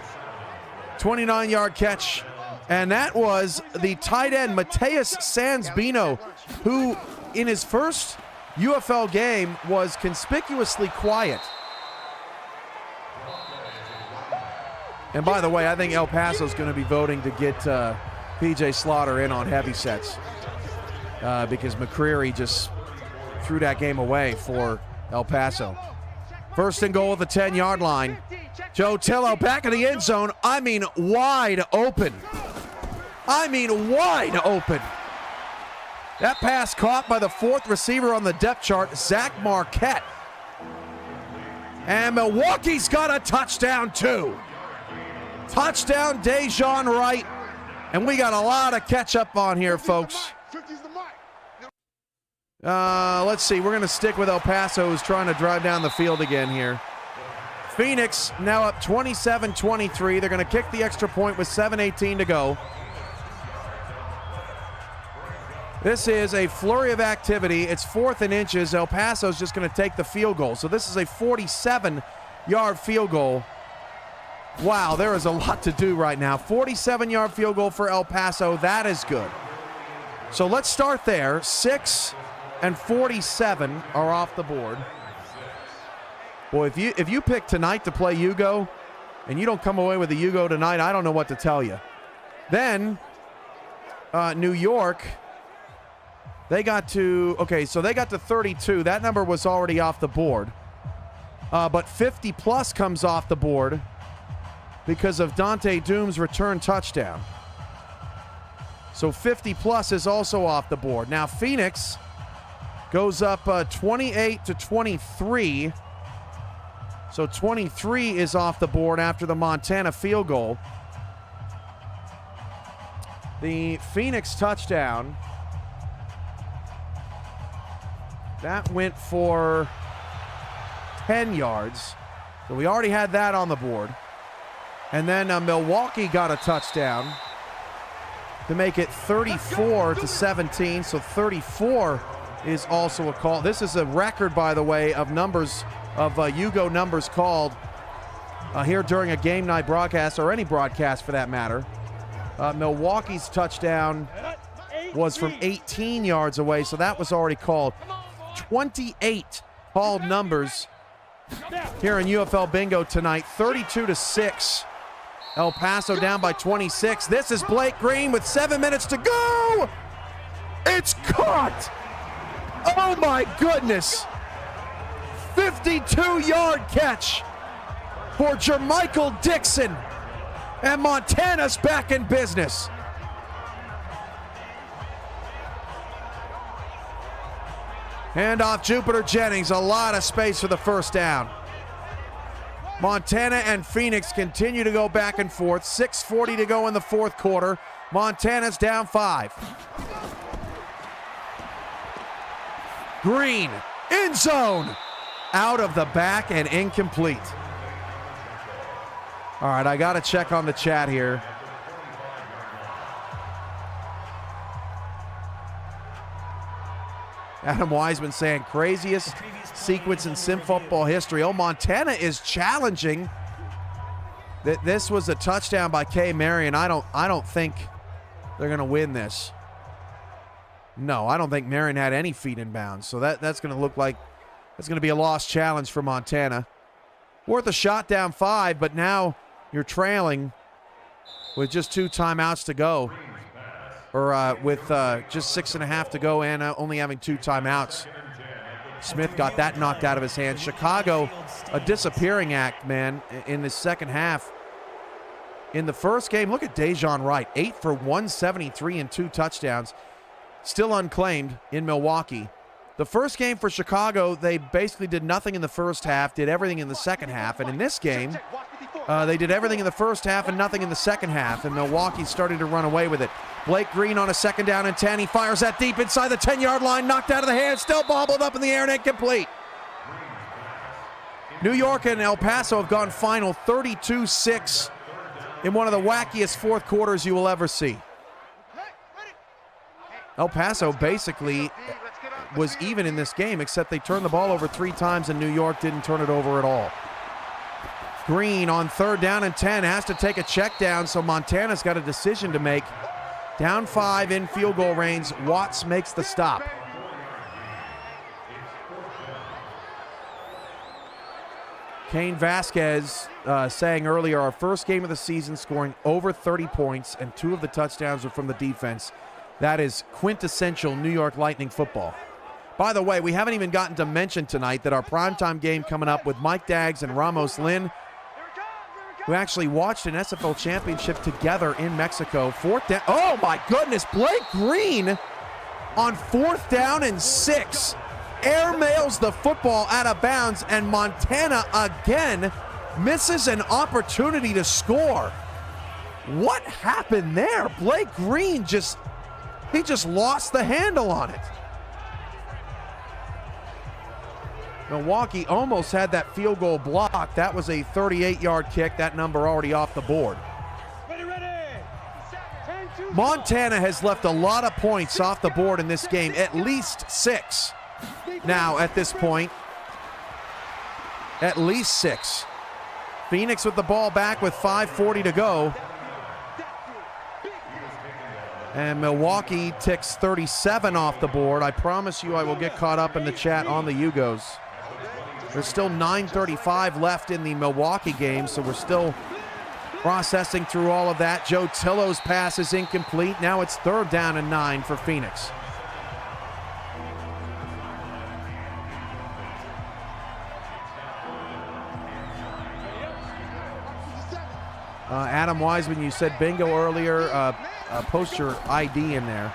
29-yard catch, and that was the tight end Mateus Sansbino, who in his first UFL game was conspicuously quiet. And by the way, I think El Paso's going to be voting to get PJ Slaughter in on heavy sets because McCreary just threw that game away for El Paso. 1st and goal at the 10-yard line. Joe Tillo back in the end zone. I mean, wide open. That pass caught by the 4th receiver on the depth chart, Zach Marquette. And Milwaukee's got a touchdown too. Touchdown Dejon Wright. And we got a lot of catch up on here, folks. Let's see. We're going to stick with El Paso, who's trying to drive down the field again here. Phoenix now up 27-23. They're going to kick the extra point with 7:18 to go. This is a flurry of activity. It's 4th and inches. El Paso's just going to take the field goal. So this is a 47-yard field goal. Wow, there is a lot to do right now. 47-yard field goal for El Paso. That is good. So let's start there. 6 and 47 are off the board. Boy, if you pick tonight to play Yugo and you don't come away with a Yugo tonight, I don't know what to tell you. Then New York, they got to 32. That number was already off the board. But 50 plus comes off the board because of Dante Doom's return touchdown. So 50 plus is also off the board. Now Phoenix goes up 28-23. So 23 is off the board after the Montana field goal. The Phoenix touchdown, that went for 10 yards. So we already had that on the board. And then Milwaukee got a touchdown to make it 34-17. So 34 is also a call. This is a record, by the way, of numbers, of Yugo numbers called here during a game night broadcast, or any broadcast for that matter. Milwaukee's touchdown was from 18 yards away, so that was already called. 28 called numbers here in UFL Bingo tonight. 32-6. El Paso down by 26. This is Blake Green with 7 minutes to go. It's caught. Oh my goodness. 52-yard catch for Jermichael Dixon. And Montana's back in business. Handoff Jupiter Jennings, a lot of space for the first down. Montana and Phoenix continue to go back and forth. 6:40 to go in the fourth quarter. Montana's down 5. Green, end zone. out of the back and incomplete. All right, I got to check on the chat here. Adam Wiseman saying craziest sequence in sim football history. Oh, Montana is challenging that this was a touchdown by K. Marion. I don't think they're going to win this. No, I don't think Marion had any feet in bounds. So that's going to look like it's going to be a lost challenge for Montana. Worth a shot down 5, but now you're trailing with just 2 timeouts to go. Or with just 6.5 to go and only having 2 timeouts. Smith got that knocked out of his hands. Chicago, a disappearing act, man, in the second half. In the first game, look at Dejon Wright, 8 for 173 and 2 touchdowns. Still unclaimed in Milwaukee. The first game for Chicago, they basically did nothing in the first half, did everything in the second half. And in this game, they did everything in the first half and nothing in the second half. And Milwaukee started to run away with it. Blake Green on a 2nd down and 10. He fires that deep inside the 10-yard line, knocked out of the hands, still bobbled up in the air and incomplete. New York and El Paso have gone final 32-6 in one of the wackiest fourth quarters you will ever see. El Paso basically was even in this game, except they turned the ball over 3 times and New York didn't turn it over at all. Green on 3rd down and 10 has to take a check down, so Montana's got a decision to make. Down 5 in field goal range. Watts makes the stop. Kane Vasquez saying earlier, our first game of the season scoring over 30 points and 2 of the touchdowns were from the defense. That is quintessential New York Lightning football. By the way, we haven't even gotten to mention tonight that our primetime game coming up with Mike Daggs and Ramos Lynn, who actually watched an SFL championship together in Mexico. 4th down. Oh my goodness, Blake Green on 4th down and 6. Airmails the football out of bounds, and Montana again misses an opportunity to score. What happened there? Blake Green just lost the handle on it. Milwaukee almost had that field goal blocked. That was a 38-yard kick. That number already off the board. Montana has left a lot of points off the board in this game, at least 6. Now, at this point, at least 6. Phoenix with the ball back with 5:40 to go. And Milwaukee ticks 37 off the board. I promise you I will get caught up in the chat on the Yugos. There's still 9:35 left in the Milwaukee game, so we're still processing through all of that. Joe Tillo's pass is incomplete. Now it's 3rd down and 9 for Phoenix. Adam Wiseman, you said bingo earlier. Post your ID in there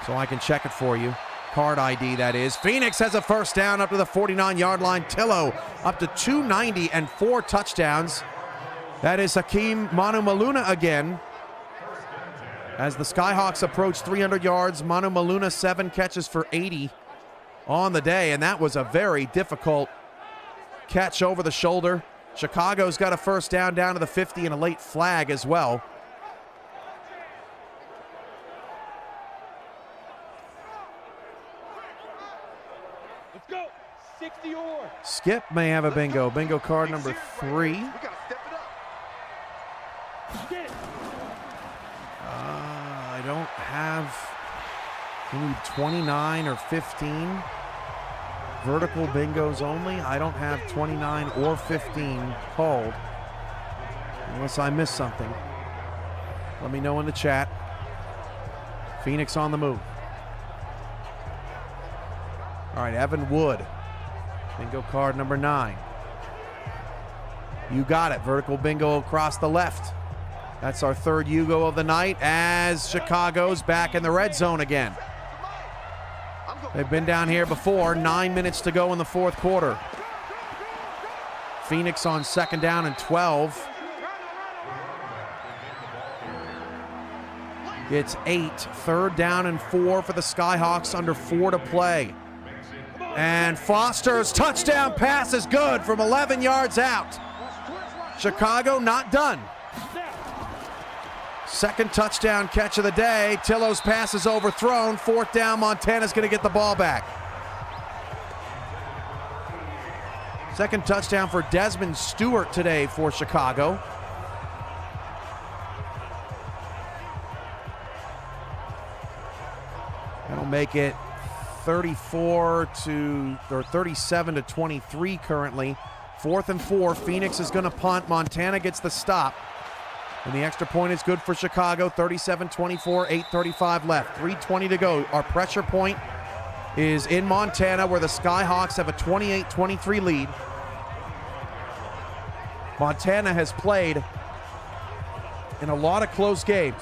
so I can check it for you. Card ID, that is. Phoenix has a 1st down up to the 49-yard line. Tillo up to 290 and 4 touchdowns. That is Hakeem Manu Maluna again. As the Skyhawks approach 300 yards, Manu Maluna 7 catches for 80 on the day, and that was a very difficult catch over the shoulder. Chicago's got a 1st down to the 50 and a late flag as well. Let's go. 60 or. Skip may have a bingo. Bingo card number 3. I don't have. We need 29 or 15. Vertical bingos only. I don't have 29 or 15 called. Unless I missed something. Let me know in the chat. Phoenix on the move. All right, Evan Wood. Bingo card number 9. You got it. Vertical bingo across the left. That's our 3rd Yugo of the night as Chicago's back in the red zone again. They've been down here before. 9 minutes to go in the 4th quarter. Phoenix on 2nd down and 12. It's 8. 3rd down and 4 for the Skyhawks, under 4 to play. And Foster's touchdown pass is good from 11 yards out. Chicago not done. Second touchdown catch of the day. Tillo's pass is overthrown. 4th down, Montana's going to get the ball back. Second touchdown for Desmond Stewart today for Chicago. That'll make it 37 to 23 currently. 4th and 4. Phoenix is going to punt. Montana gets the stop. And the extra point is good for Chicago. 37-24, 8:35 left. 3:20 to go. Our pressure point is in Montana, where the Skyhawks have a 28-23 lead. Montana has played in a lot of close games.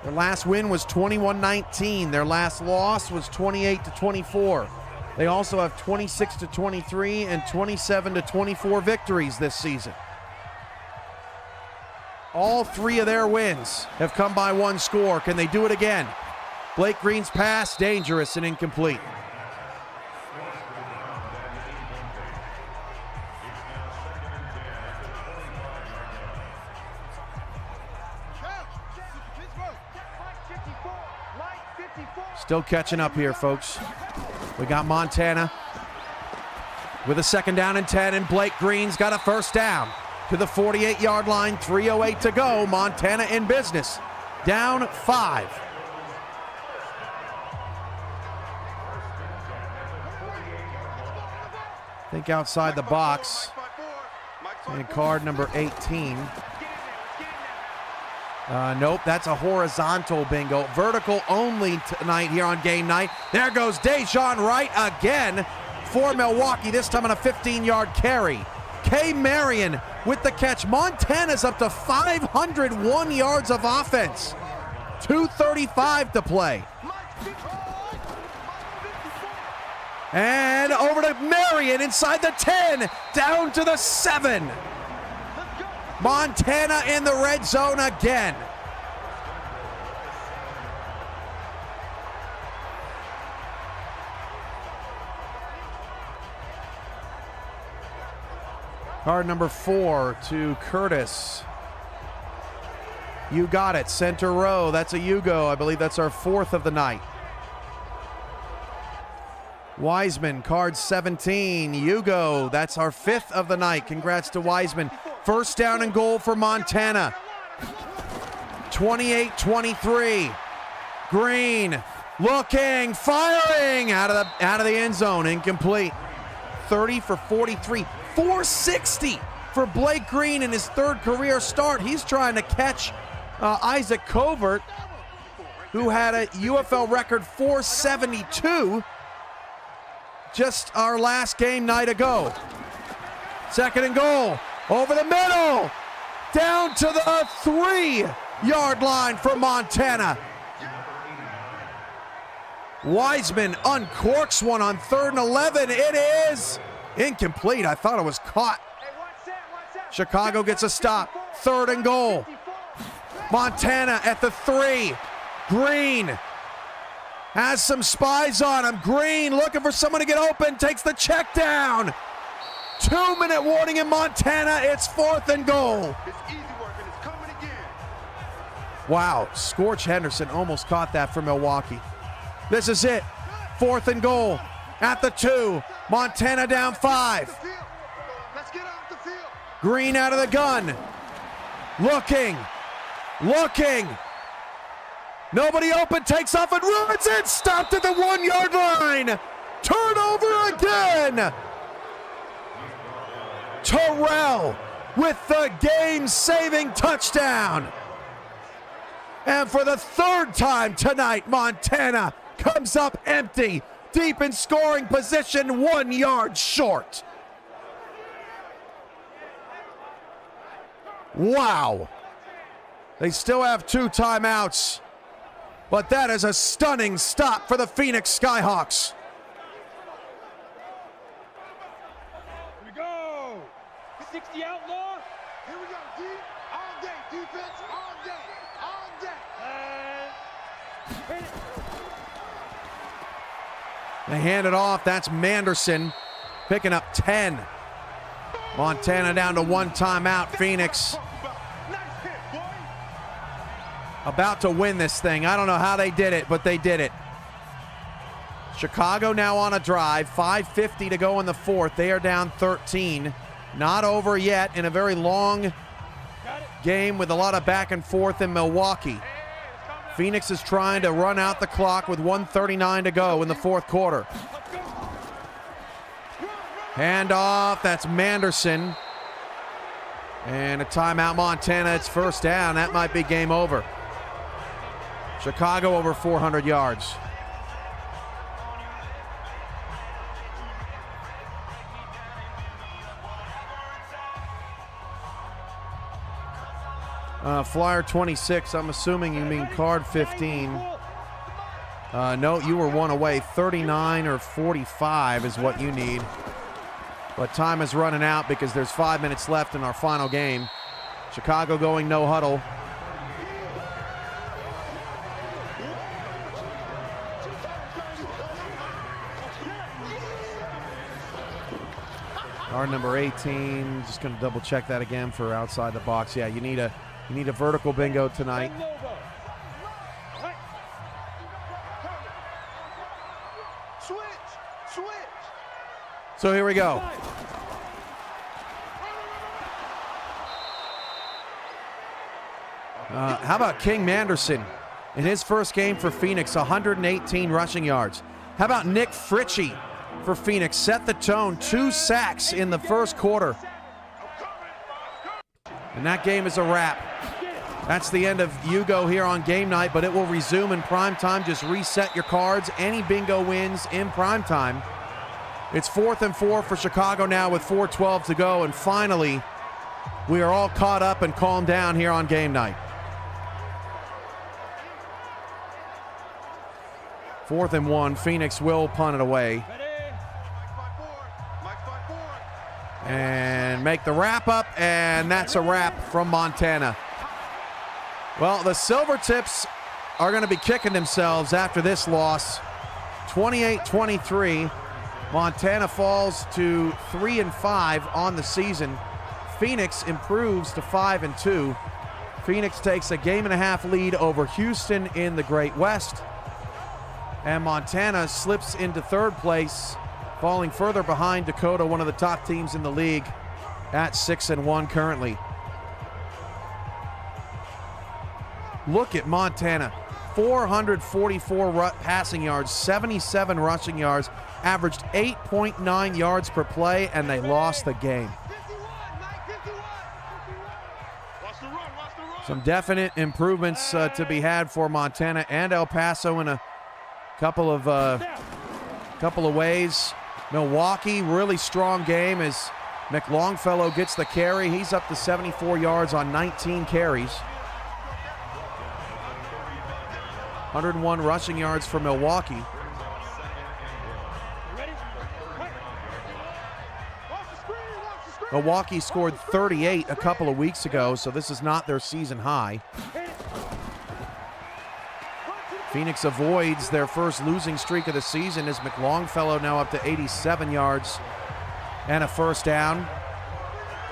Their last win was 21-19. Their last loss was 28-24. They also have 26-23 and 27-24 victories this season. All 3 of their wins have come by 1 score. Can they do it again? Blake Green's pass, dangerous and incomplete. Still catching up here, folks. We got Montana with a 2nd down and 10, and Blake Green's got a 1st down to the 48-yard line. 3:08 to go. Montana in business. Down 5. Think outside the box. And card number 18. Nope, that's a horizontal bingo. Vertical only tonight here on Game Night. There goes Dejon Wright again for Milwaukee, this time on a 15-yard carry. K. Marion with the catch. Montana's up to 501 yards of offense. 2:35 to play. And over to Marion inside the 10, down to the 7. Montana in the red zone again. Card number 4 to Curtis. You got it, center row. That's a Hugo. I believe that's our 4th of the night. Wiseman, card 17. Hugo, that's our 5th of the night. Congrats to Wiseman. 1st down and goal for Montana. 28-23. Green looking, firing out of the end zone. Incomplete. 30 for 43. 460 for Blake Green in his 3rd career start. He's trying to catch Isaac Covert, who had a UFL record 472 just our last game night ago. 2nd and goal. Over the middle, down to the 3-yard line for Montana. Wiseman uncorks one on 3rd and 11. It is incomplete. I thought it was caught. Chicago gets a stop. 3rd and goal. Montana at the 3. Green has some spies on him. Green looking for someone to get open, takes the check down. 2-minute warning in Montana. It's 4th and goal. It's easy work and it's coming again. Wow, Scorch Henderson almost caught that for Milwaukee. This is it. 4th and goal at the 2. Montana down 5. Let's get off the field. Green out of the gun. Looking. Nobody open, takes off and runs it. Stopped at the 1-yard line. Turnover again. Terrell with the game-saving touchdown. And for the 3rd time tonight, Montana comes up empty, deep in scoring position, 1 yard short. Wow. They still have 2 timeouts, but that is a stunning stop for the Phoenix Skyhawks. Here we go. 60 outlaw. Here we go, D. All day. Defense all day. All day. And hit it. They hand it off. That's Manderson picking up 10. Montana down to 1 timeout. Phoenix about to win this thing. I don't know how they did it, but they did it. Chicago now on a drive. 5:50 to go in the fourth. They are down 13. Not over yet in a very long game with a lot of back and forth in Milwaukee. Phoenix is trying to run out the clock with 1:39 to go in the fourth quarter. Handoff, that's Manderson. And a timeout, Montana. It's first down. That might be game over. Chicago over 400 yards. Flyer 26, I'm assuming you mean card 15. No, you were one away. 39 or 45 is what you need. But time is running out because there's 5 minutes left in our final game. Chicago going no huddle. Our number 18, just going to double check that again for outside the box. Yeah, you need a vertical bingo tonight. Switch. So here we go. How about King Manderson in his first game for Phoenix, 118 rushing yards. How about Nick Fritchie for Phoenix? Set the tone, 2 sacks in the first quarter. And that game is a wrap. That's the end of Yugo here on game night, but it will resume in prime time. Just reset your cards. Any bingo wins in prime time. It's 4th and 4 for Chicago now with 4:12 to go. And finally, we are all caught up and calmed down here on game night. 4th and 1. Phoenix will punt it away. And make the wrap up, and that's a wrap from Montana. Well, the Silvertips are going to be kicking themselves after this loss. 28-23. Montana falls to 3-5 on the season. Phoenix improves to 5-2. Phoenix takes a 1.5 lead over Houston in the Great West. And Montana slips into 3rd place, falling further behind Dakota, one of the top teams in the league, at 6-1 currently. Look at Montana. 444 passing yards, 77 rushing yards, averaged 8.9 yards per play, and they lost the game. Some definite improvements to be had for Montana and El Paso in a couple of ways. Milwaukee, really strong game as McLongfellow gets the carry. He's up to 74 yards on 19 carries. 101 rushing yards for Milwaukee. Milwaukee scored 38 a couple of weeks ago, so this is not their season high. Phoenix avoids their first losing streak of the season as McLongfellow now up to 87 yards and a first down.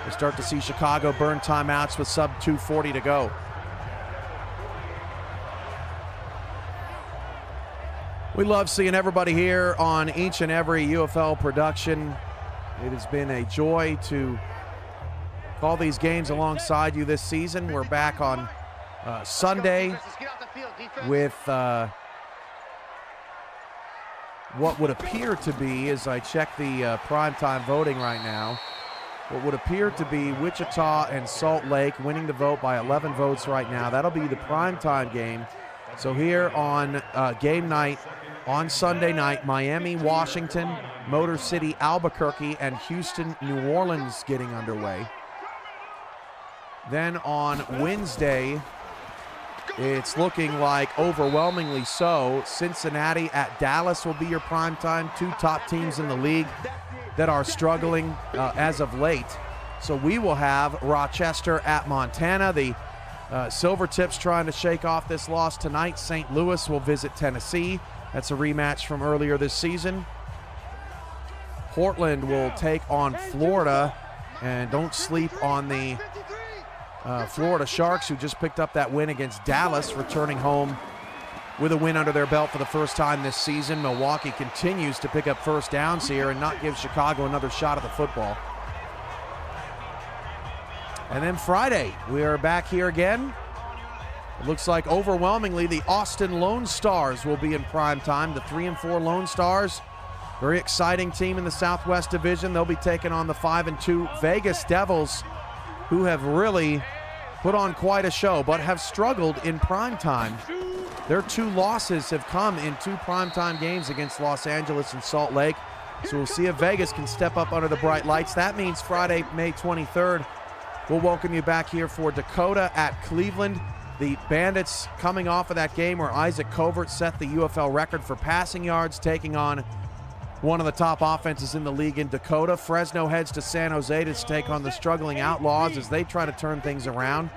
We start to see Chicago burn timeouts with sub 2:40 to go. We love seeing everybody here on each and every UFL production. It has been a joy to call these games alongside you this season. We're back on Sunday with what would appear to be, as I check the primetime voting right now, what would appear to be Wichita and Salt Lake winning the vote by 11 votes right now. That'll be the primetime game. So here on game night on Sunday night, Miami, Washington, Motor City, Albuquerque, and Houston, New Orleans getting underway. Then on Wednesday, it's looking like overwhelmingly so, Cincinnati at Dallas will be your primetime. 2 top teams in the league that are struggling as of late. So we will have Rochester at Montana. The Silvertips trying to shake off this loss tonight. St. Louis will visit Tennessee. That's a rematch from earlier this season. Portland will take on Florida, and don't sleep on the Florida Sharks, who just picked up that win against Dallas, returning home with a win under their belt for the first time this season. Milwaukee continues to pick up first downs here and not give Chicago another shot at the football. And then Friday, we are back here again. It looks like overwhelmingly the Austin Lone Stars will be in prime time. The 3-4 Lone Stars, very exciting team in the Southwest Division. They'll be taking on the 5-2 Vegas Devils, who have really put on quite a show, but have struggled in prime time. Their 2 losses have come in 2 primetime games against Los Angeles and Salt Lake. So we'll see if Vegas can step up under the bright lights. That means Friday, May 23rd, we'll welcome you back here for Dakota at Cleveland. The Bandits coming off of that game where Isaac Covert set the UFL record for passing yards, taking on one of the top offenses in the league in Dakota. Fresno heads to San Jose to take on the struggling Outlaws as they try to turn things around.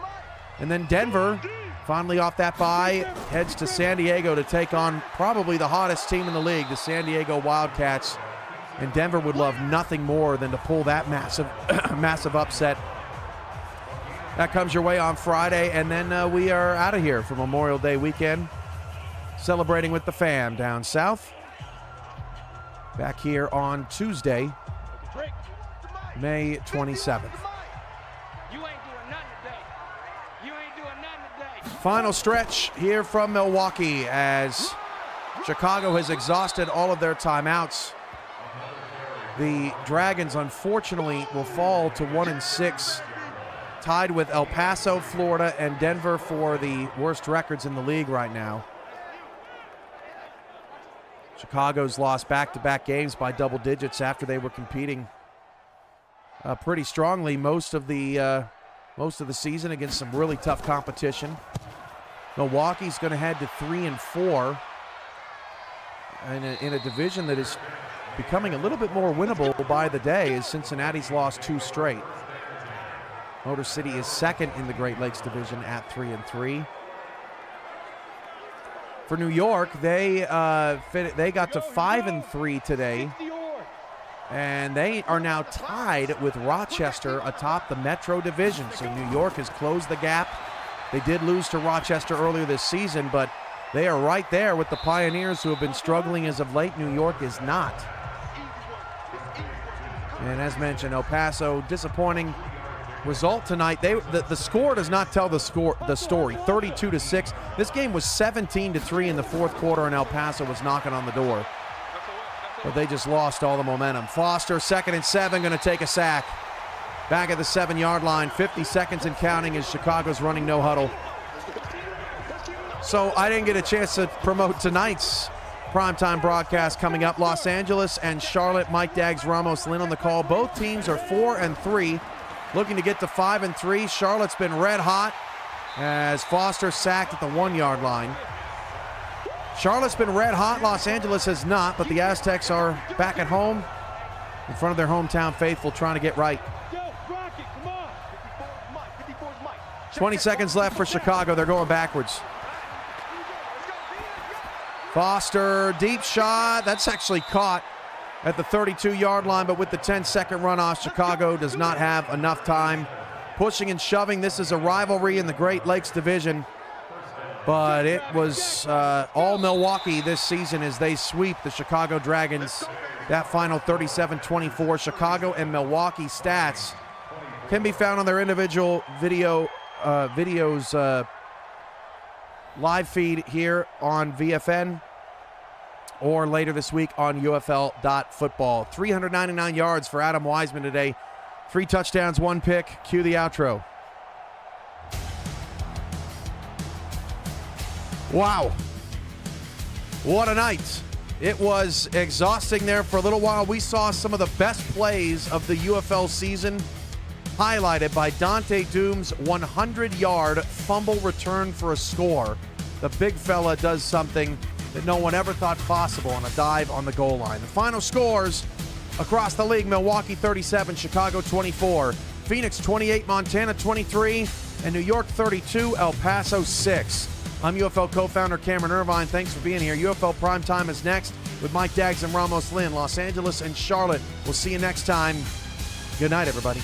And then Denver, finally off that bye, heads to San Diego to take on probably the hottest team in the league, the San Diego Wildcats. And Denver would love nothing more than to pull that massive upset. That comes your way on Friday, and then we are out of here for Memorial Day weekend, celebrating with the fam down south. Back here on Tuesday, May 27th. Final stretch here from Milwaukee as Chicago has exhausted all of their timeouts. The Dragons, unfortunately, will fall to 1-6, tied with El Paso, Florida, and Denver for the worst records in the league right now. Chicago's lost back-to-back games by double digits after they were competing pretty strongly most of the season against some really tough competition. Milwaukee's going to head to 3-4 in a division that is becoming a little bit more winnable by the day as Cincinnati's lost 2 straight. Motor City is second in the Great Lakes Division at 3-3. For New York, they got to 5-3 today, and they are now tied with Rochester atop the Metro Division. So New York has closed the gap. They did lose to Rochester earlier this season, but they are right there with the Pioneers, who have been struggling as of late. New York is not. And as mentioned, El Paso, disappointing result tonight. The score does not tell the story. 32-6. This game was 17-3 in the fourth quarter, and El Paso was knocking on the door. But they just lost all the momentum. Foster, 2nd and 7, going to take a sack. Back at the 7-yard line, 50 seconds and counting as Chicago's running no huddle. So I didn't get a chance to promote tonight's primetime broadcast coming up. Los Angeles and Charlotte. Mike Daggs, Ramos, Lynn on the call. Both teams are 4-3. Looking to get to 5-3. Charlotte's been red hot as Foster sacked at the 1-yard line. Charlotte's been red hot. Los Angeles has not, but the Aztecs are back at home in front of their hometown faithful trying to get right. 20 seconds left for Chicago. They're going backwards. Foster, deep shot. That's actually caught at the 32-yard line, but with the 10-second runoff, Chicago does not have enough time. Pushing and shoving. This is a rivalry in the Great Lakes Division, but it was all Milwaukee this season as they sweep the Chicago Dragons. That final 37-24. Chicago and Milwaukee stats can be found on their individual videos live feed here on VFN, or later this week on UFL.football. 399 yards for Adam Wiseman today. 3 touchdowns, 1 pick. Cue the outro. Wow. What a night. It was exhausting there for a little while. We saw some of the best plays of the UFL season, highlighted by Dante Doom's 100-yard fumble return for a score. The big fella does something that no one ever thought possible on a dive on the goal line. The final scores across the league: Milwaukee 37, Chicago 24, Phoenix 28, Montana 23, and New York 32, El Paso 6. I'm UFL co-founder Cameron Irvine. Thanks for being here. UFL Primetime is next with Mike Daggs and Ramos Lynn, Los Angeles and Charlotte. We'll see you next time. Good night, everybody.